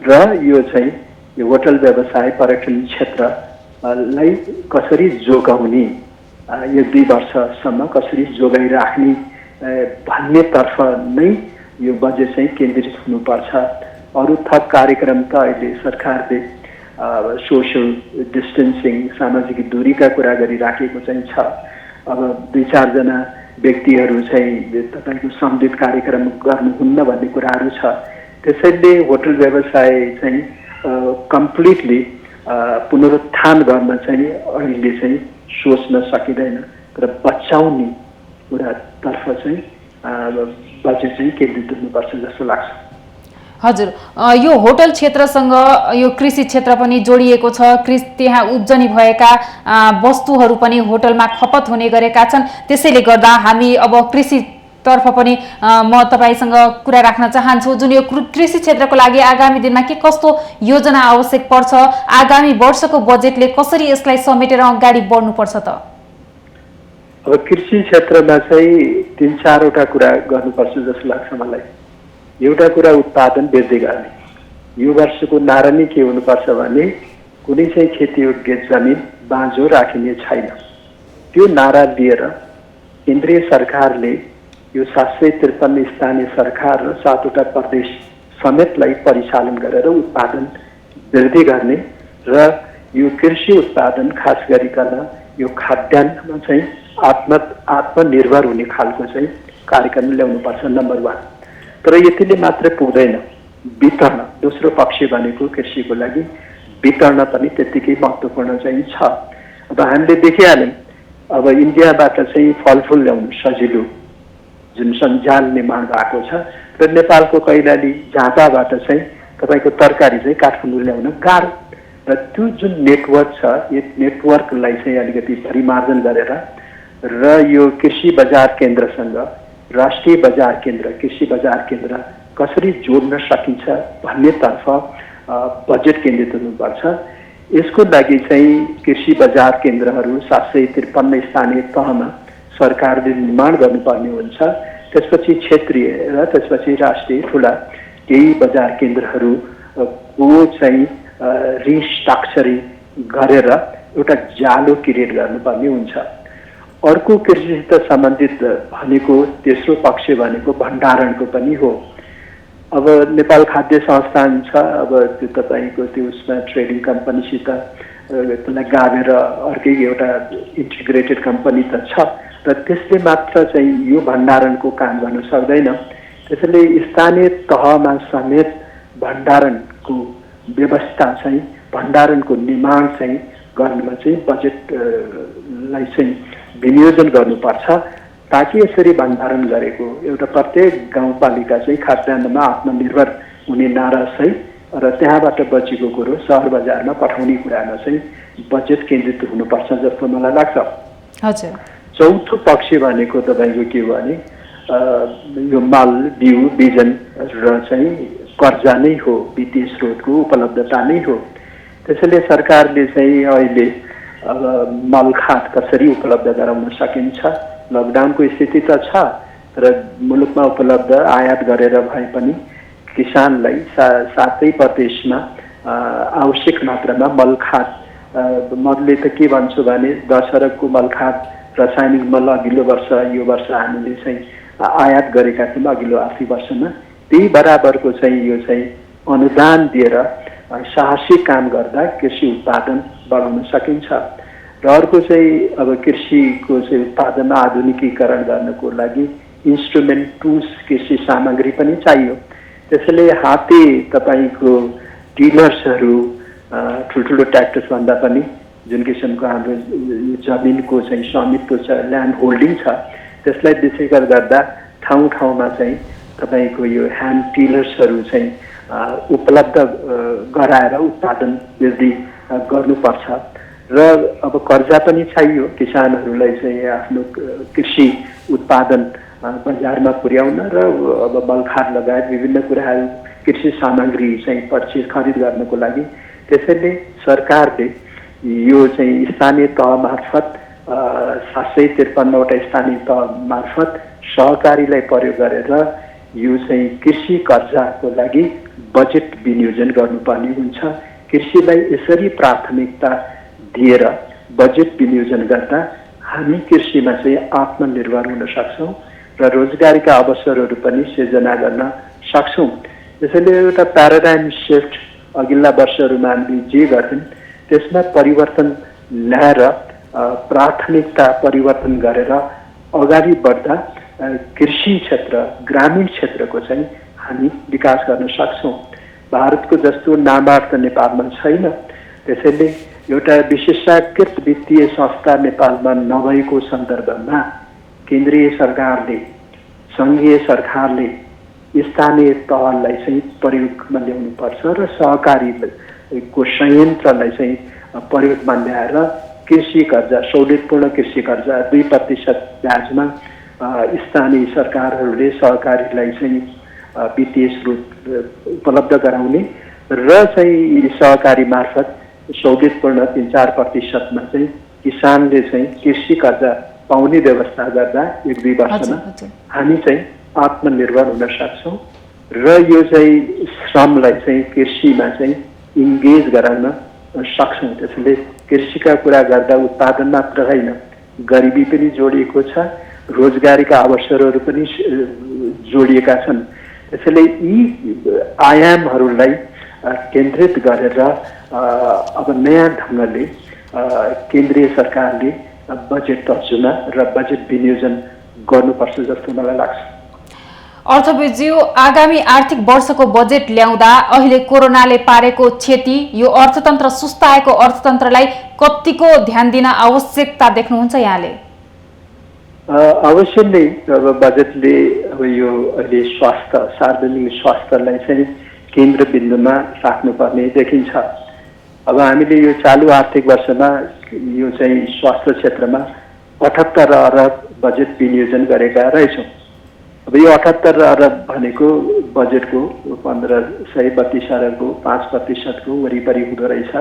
र यो चाहिँ यो होटल व्यवसाय पर्यटन क्षेत्रलाई कसरी जोगाउने, यो 2 वर्षसम्म कसरी जोगाइराख्ने भन्नेतर्फ नै यो बजेट चाहिँ केन्द्रित हुनुपर्छ। अरू थप कार्यक्रम त अहिले सरकारले सोसल डिस्टेन्सिङ, सामाजिक दूरीका कुरा गरिराखेको चाहिँ छ। अब 2-4 जना व्यक्तिहरू चाहिँ तपाईँको सम्मिलित कार्यक्रम गर्नुहुन्न भन्ने कुराहरू छ। त्यसैले होटल व्यवसाय चाहिँ कम्प्लिटली पुनरुत्थान गर्न चाहिँ अहिले चाहिँ सोच्न सकिँदैन र बचाउने कुरातर्फ चाहिँ बजेट चाहिँ केन्द्रित हुनुपर्छ जस्तो लाग्छ। हजुर, यो होटल क्षेत्रसँग यो कृषि क्षेत्र पनि जोडिएको छ। त्यहाँ उब्जनी भएका वस्तुहरू पनि होटलमा खपत हुने गरेका छन्। त्यसैले गर्दा हामी अब कृषितर्फ पनि म तपाईँसँग कुरा राख्न चाहन्छु। जुन यो कृषि क्षेत्रको लागि आगामी दिनमा के कस्तो योजना आवश्यक पर्छ, आगामी वर्षको बजेटले कसरी यसलाई समेटेर अगाडि बढ्नुपर्छ त? अब कृषि क्षेत्रमा चाहिँ 3-4 वटा कुरा गर्नुपर्छ जस्तो लाग्छ मलाई। एउटा कुरा उत्पादन वृद्धि गर्ने। यो वर्षको नारा नै के हुनुपर्छ भने कुनै चाहिँ खेतीयोग्य जमिन बाँझो राखिने छैन। त्यो नारा लिएर केन्द्रीय सरकारले यो 753 स्थानीय सरकार र 7 वटा प्रदेश समेतलाई परिचालन गरेर उत्पादन वृद्धि गर्ने र यो कृषि उत्पादन खास गरिकन यो खाद्यान्नमा चाहिँ आत्मनिर्भर हुने खालको चाहिँ कार्यक्रम ल्याउनुपर्छ, नम्बर 1। तर यतिले मात्र पुग्दैन, वितरण दोस्रो पक्ष भनेको कृषिको लागि वितरण पनि त्यत्तिकै महत्त्वपूर्ण चाहिँ छ। अब हामीले देखिहाल्यौँ, अब इन्डियाबाट चाहिँ फलफुल ल्याउनु सजिलो जुन सञ्जाल निर्माण भएको छ र नेपालको कैलाली झापाबाट चाहिँ तपाईँको तरकारी चाहिँ काठमाडौँ ल्याउन गाह्रो। र त्यो जुन नेटवर्क छ यो नेटवर्कलाई चाहिँ अलिकति परिमार्जन गरेर र यो कृषि बजार केन्द्रसँग राष्ट्रिय बजार केन्द्र, कृषि बजार केन्द्र कसरी जोड्न सकिन्छ भन्नेतर्फ बजेट केन्द्रित हुनुपर्छ। यसको लागि चाहिँ कृषि बजार केन्द्रहरू 753 स्थानीय तहमा सरकारले निर्माण गर्नुपर्ने हुन्छ। त्यसपछि क्षेत्रीय र त्यसपछि राष्ट्रिय ठुला केही बजार केन्द्रहरूको चाहिँ रिस्ट्रक्चरिङ गरेर एउटा जालो क्रिएट गर्नुपर्ने हुन्छ। अर्को कृषिसित सम्बन्धित भनेको तेस्रो पक्ष भनेको भण्डारणको पनि हो। अब नेपाल खाद्य संस्थान छ, अब त्यो तपाईँको त्यो उसमा ट्रेडिङ कम्पनीसित त्यसलाई गाभेर अर्कै एउटा इन्टिग्रेटेड कम्पनी त छ र त्यसले मात्र चाहिँ यो भण्डारणको काम गर्न सक्दैन। त्यसैले स्थानीय तहमा समेत भण्डारणको व्यवस्था चाहिँ भण्डारणको निर्माण चाहिँ गर्नमा चाहिँ बजेटलाई चाहिँ विनियोजन गर्नुपर्छ ताकि यसरी भण्डारण गरेको एउटा प्रत्येक गाउँपालिका चाहिँ खाद्यान्नमा आत्मनिर्भर हुने नारा चाहिँ र त्यहाँबाट बचेको कुरो सहर बजारमा पठाउने कुरामा चाहिँ बजेट केन्द्रित हुनुपर्छ जस्तो मलाई लाग्छ। हजुर। चौथो पक्ष भनेको तपाईँको के हो भने यो मल बिउ बिजन र चाहिँ कर्जा नै हो, वित्तीय स्रोतको उपलब्धता नै हो। त्यसैले सरकारले चाहिँ अहिले अब मल खाद कसरी उपलब्ध गराउन सकिन्छ, लकडाउनको स्थिति त छ तर मुलुकमा उपलब्ध आयात गरेर भए पनि किसानलाई सातै प्रदेशमा आवश्यक मात्रामा मल खाद, मले त के भन्छु भने 10 अरबको मल खाद रासायनिक मल अघिल्लो वर्ष यो वर्ष हामीले चाहिँ आयात गरेका थियौँ अघिल्लो आर्थिक वर्षमा, त्यही बराबरको चाहिँ यो चाहिँ अनुदान दिएर साहसिक काम गर्दा कृषि उत्पादन बढाउन सकिन्छ। र अर्को चाहिँ अब कृषिको चाहिँ उत्पादन आधुनिकीकरण गर्नको लागि इन्स्ट्रुमेन्ट, टुल्स, कृषि सामग्री पनि चाहियो। त्यसैले हाते तपाईँको टिलर्सहरू, ठुल्ठुलो ट्र्याक्टर्सभन्दा पनि जुन किसिमको हाम्रो जमिनको चाहिँ स्वामित्व छ, ल्यान्ड होल्डिङ छ, त्यसलाई डिजिटल गर्दा ठाउँ ठाउँमा चाहिँ तपाईँको यो ह्यान्ड टिलर्सहरू चाहिँ उपलब्ध गराएर उत्पादन वृद्धि गर्नुपर्छ। र अब कर्जा पनि चाहियो किसानहरूलाई चाहिँ आफ्नो कृषि उत्पादन बजारमा पुर्याउन र अब बलखार लगायत विभिन्न कुराहरू कृषि सामग्री चाहिँ खरिद गर्नको लागि। त्यसैले सरकारले यो चाहिँ स्थानीय तह मार्फत 753वटा स्थानीय तह मार्फत सहकारीलाई प्रयोग गरेर यो चाहिँ कृषि कर्जाको लागि बजेट विनियोजन गर्नुपर्ने हुन्छ। कृषिलाई यसरी प्राथमिकता दिएर बजेट विनियोजन गर्दा हामी कृषिमा चाहिँ आत्मनिर्भर हुन सक्छौँ र रोजगारीका अवसरहरू पनि सिर्जना गर्न सक्छौँ। त्यसैले एउटा प्याराडाइम सिफ्ट अघिल्ला वर्षहरूमा हामीले जे गर्थ्यौँ त्यसमा परिवर्तन ल्याएर प्राथमिकता परिवर्तन गरेर अगाडि बढ्दा कृषि क्षेत्र, ग्रामीण क्षेत्रको चाहिँ हामी विकास गर्न सक्छौँ। भारतको जस्तो नाबार्ड त नेपालमा छैन। त्यसैले एउटा विशेषाकृत वित्तीय संस्था नेपालमा नभएको सन्दर्भमा केन्द्रीय सरकारले, सङ्घीय सरकारले स्थानीय तहलाई चाहिँ प्रयोगमा ल्याउनुपर्छ र सहकारीको संयन्त्रलाई चाहिँ प्रयोगमा ल्याएर कृषि कर्जा, सहुलियतपूर्ण कृषि कर्जा 2% ब्याजमा स्थानीय सरकारहरूले सहकारीलाई चाहिँ वित्तीय स्रोत उपलब्ध गराउने र चाहिँ सहकारी मार्फत सहुलियतपूर्ण 3-4%मा चाहिँ किसानले चाहिँ कृषि कर्जा पाउने व्यवस्था गर्दा 1-2 वर्षमा हामी चाहिँ आत्मनिर्भर हुन सक्छौँ र यो चाहिँ श्रमलाई चाहिँ कृषिमा चाहिँ इङ्गेज गराउन सक्छौँ। त्यसैले कृषिका कुरा गर्दा उत्पादन मात्र होइन, गरिबी पनि जोडिएको छ, रोजगारीका अवसरहरू पनि जोडिएका छन्। त्यसैले यी आयामहरूलाई केन्द्रित गरेर अब नयाँ ढङ्गले केन्द्रीय सरकारले बजेट तर्जुमा र बजेट विनियोजन गर्नुपर्छ जस्तो मलाई लाग्छ। अर्थविदज्यू, आगामी आर्थिक वर्षको बजेट ल्याउँदा अहिले कोरोनाले पारेको क्षति, यो अर्थतन्त्र सुस्ताएको अर्थतन्त्रलाई कतिको ध्यान दिन आवश्यकता देख्नुहुन्छ यहाँले? अवश्य नै अब बजेटले अब यो अहिले स्वास्थ्य, सार्वजनिक स्वास्थ्यलाई चाहिँ केन्द्रबिन्दुमा राख्नुपर्ने देखिन्छ। अब हामीले यो चालु आर्थिक वर्षमा यो चाहिँ स्वास्थ्य क्षेत्रमा 78 अरब बजेट विनियोजन गरेका रहेछौँ। अब यो 78 अरब भनेको बजेटको 1532 अरबको 5%को वरिपरि हुँदो रहेछ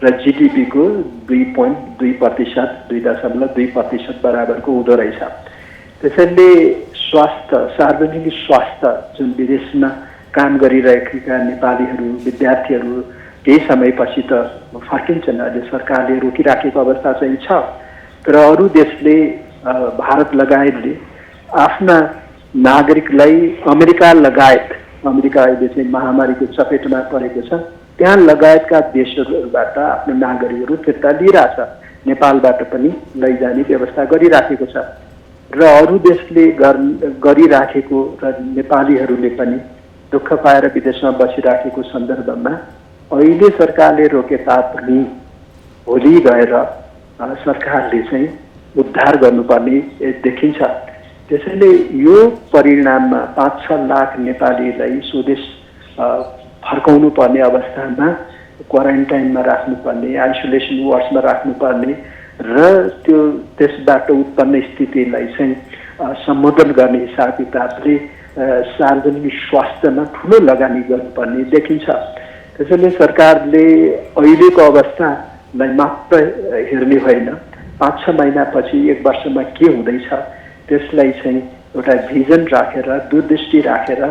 र जिडिपीको 2.2%, 2.2% बराबरको हुँदो रहेछ। त्यसैले स्वास्थ्य, सार्वजनिक स्वास्थ्य जुन विदेशमा काम गरिरहेका नेपालीहरू, विद्यार्थीहरू केही समयपछि त फर्किन्छन्। अहिले सरकारले रोकिराखेको अवस्था चाहिँ छ, तर अरू देशले, भारत लगायतले आफ्ना नागरिकलाई अमेरिका लगायत, अमेरिका अहिले चाहिँ महामारीको चपेटमा परेको छ, त्यहाँ लगायतका देशहरूबाट आफ्नो नागरिकहरू फिर्ता लिइरहेछ, नेपालबाट पनि लैजाने व्यवस्था गरिराखेको छ र अरू देशले गरिराखेको र नेपालीहरूले पनि दुःख पाएर विदेशमा बसिराखेको सन्दर्भमा अहिले सरकारले रोके तापनि भोलि गएर सरकारले चाहिँ उद्धार गर्नुपर्ने देखिन्छ। त्यसैले यो परिणाममा 5-6 लाख नेपालीलाई स्वदेश फर्काउनु पर्ने अवस्थामा क्वारेन्टाइनमा राख्नुपर्ने, आइसोलेसन वार्ड्समा राख्नुपर्ने र त्यो त्यसबाट उत्पन्न स्थितिलाई चाहिँ सम्बोधन गर्ने हिसाब किताबले सार्वजनिक स्वास्थ्यमा ठुलो लगानी गर्नुपर्ने देखिन्छ। त्यसैले सरकारले अहिलेको अवस्थालाई मात्र हेर्ने होइन, 5-6 महिनापछि 1 वर्षमा के हुँदैछ त्यसलाई चाहिँ एउटा भिजन राखेर, दूरदृष्टि राखेर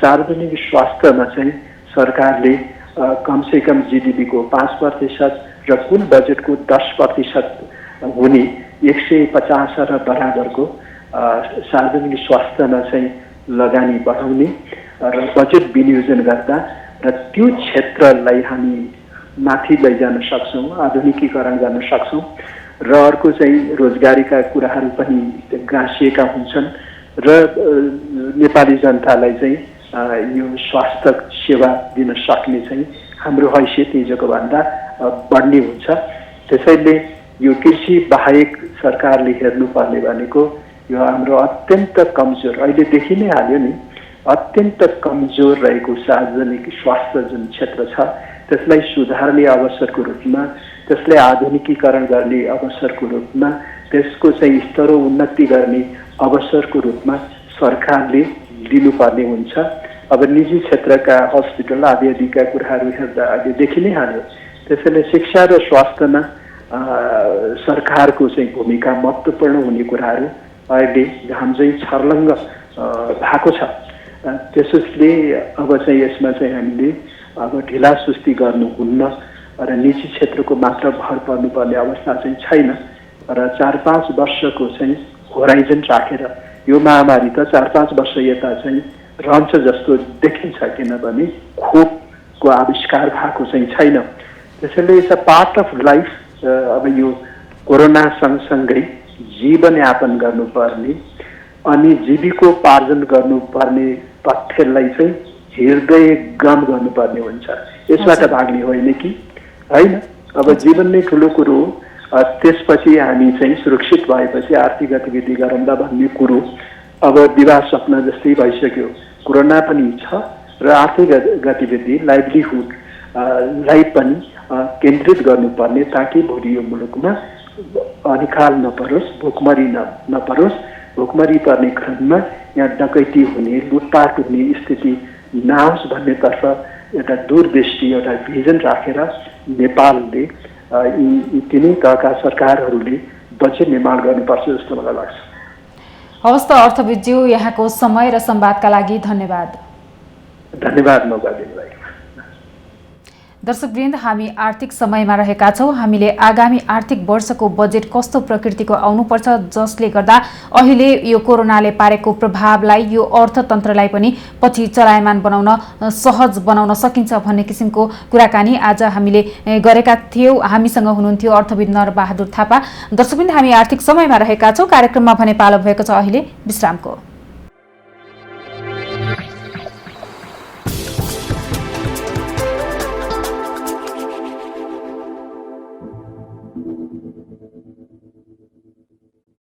सार्वजनिक स्वास्थ्यमा चाहिँ सरकारले कमसेकम जिडिपीको 5% र कुल बजेटको 10% हुने 150 अरब बराबरको सार्वजनिक स्वास्थ्यमा चाहिँ लगानी बढाउने र बजेट विनियोजन गर्दा र त्यो क्षेत्रलाई हामी माथि लैजान सक्छौँ, आधुनिकीकरण गर्न सक्छौँ। र अर्को चाहिँ रोजगारीका कुराहरू पनि गाँसिएका हुन्छन् र नेपाली जनतालाई चाहिँ यो स्वास्थ्य सेवा दिन सक्ने चाहिँ हाम्रो हैसियत हिजोको भन्दा बढ्ने हुन्छ। त्यसैले यो कृषि बाहेक सरकारले हेर्नुपर्ने भनेको यो हाम्रो अत्यन्त कमजोर, अहिले देखि नै हाल्यो नि, अत्यन्त कमजोर रहेको सार्वजनिक स्वास्थ्य जुन क्षेत्र छ त्यसलाई सुधार्ने अवसरको रूपमा, त्यसलाई आधुनिकीकरण गर्ने अवसरको रूपमा, त्यसको चाहिँ स्तरों उन्नति गर्ने अवसरको रूपमा सरकारले लिनुपर्ने हुन्छ। अब निजी क्षेत्रका हस्पिटल आदिका कुराहरू हेर्दा अहिलेदेखि नै हाल्यो। त्यसैले शिक्षा र स्वास्थ्यमा सरकारको चाहिँ भूमिका महत्त्वपूर्ण हुने कुराहरू अहिले झन्झै छर्लङ्ग भएको छ। त्यसैले अब चाहिँ यसमा चाहिँ हामीले अब ढिलासुस्ती गर्नुहुन्न र निजी क्षेत्रको मात्र भर पर्नुपर्ने अवस्था चाहिँ छैन र 4-5 वर्षको चाहिँ होराइजन राखेर यो महामारी त 4-5 वर्ष यता चाहिँ रहन्छ जस्तो देखिन्छ, किनभने खोपको आविष्कार भएको चाहिँ छैन। त्यसैले it's a part of life. अब यो कोरोना सँगसँगै जीवनयापन गर्नुपर्ने अनि जीविकोपार्जन गर्नुपर्ने तथ्यलाई चाहिँ हृदय गम गर्नुपर्ने हुन्छ। यसबाट भाग्ने होइन कि होइन। अब जीवन नै ठुलो कुरो हो। त्यसपछि हामी चाहिँ सुरक्षित भएपछि आर्थिक गतिविधि गरौँला भन्ने कुरो अब विवाह सपना जस्तै भइसक्यो। कोरोना पनि छ र आर्थिक गतिविधि लाइभलीहुडलाई पनि केन्द्रित गर्नुपर्ने, ताकि भोलि यो मुलुकमा अनिकाल नपरोस्, भोकमरी नपरोस्। भोकमरी पर्ने क्रममा यहाँ डकैती हुने, लुटपाट हुने स्थिति नआओस् भन्नेतर्फ एउटा दूरदृष्टि, एउटा भिजन राखेर नेपालले यी तिनै तहका सरकारहरूले बजेट निर्माण गर्नुपर्छ जस्तो मलाई लाग्छ। हवस् त अर्थविदज्यू, यहाँको समय र संवादका लागि धन्यवाद। धन्यवाद मौका दिनुभयो। दर्शकवृन्द, हामी आर्थिक समयमा रहेका छौँ। हामीले आगामी आर्थिक वर्षको बजेट कस्तो प्रकृतिको आउनुपर्छ, जसले गर्दा अहिले यो कोरोनाले पारेको प्रभावलाई, यो अर्थतन्त्रलाई पनि पछि चलायमान बनाउन, सहज बनाउन सकिन्छ भन्ने किसिमको कुराकानी आज हामीले गरेका थियौँ। हामीसँग हुनुहुन्थ्यो अर्थविद नरबहादुर थापा। दर्शकवृन्द, हामी आर्थिक समयमा रहेका छौँ। कार्यक्रममा भने पालो भएको छ अहिले विश्रामको।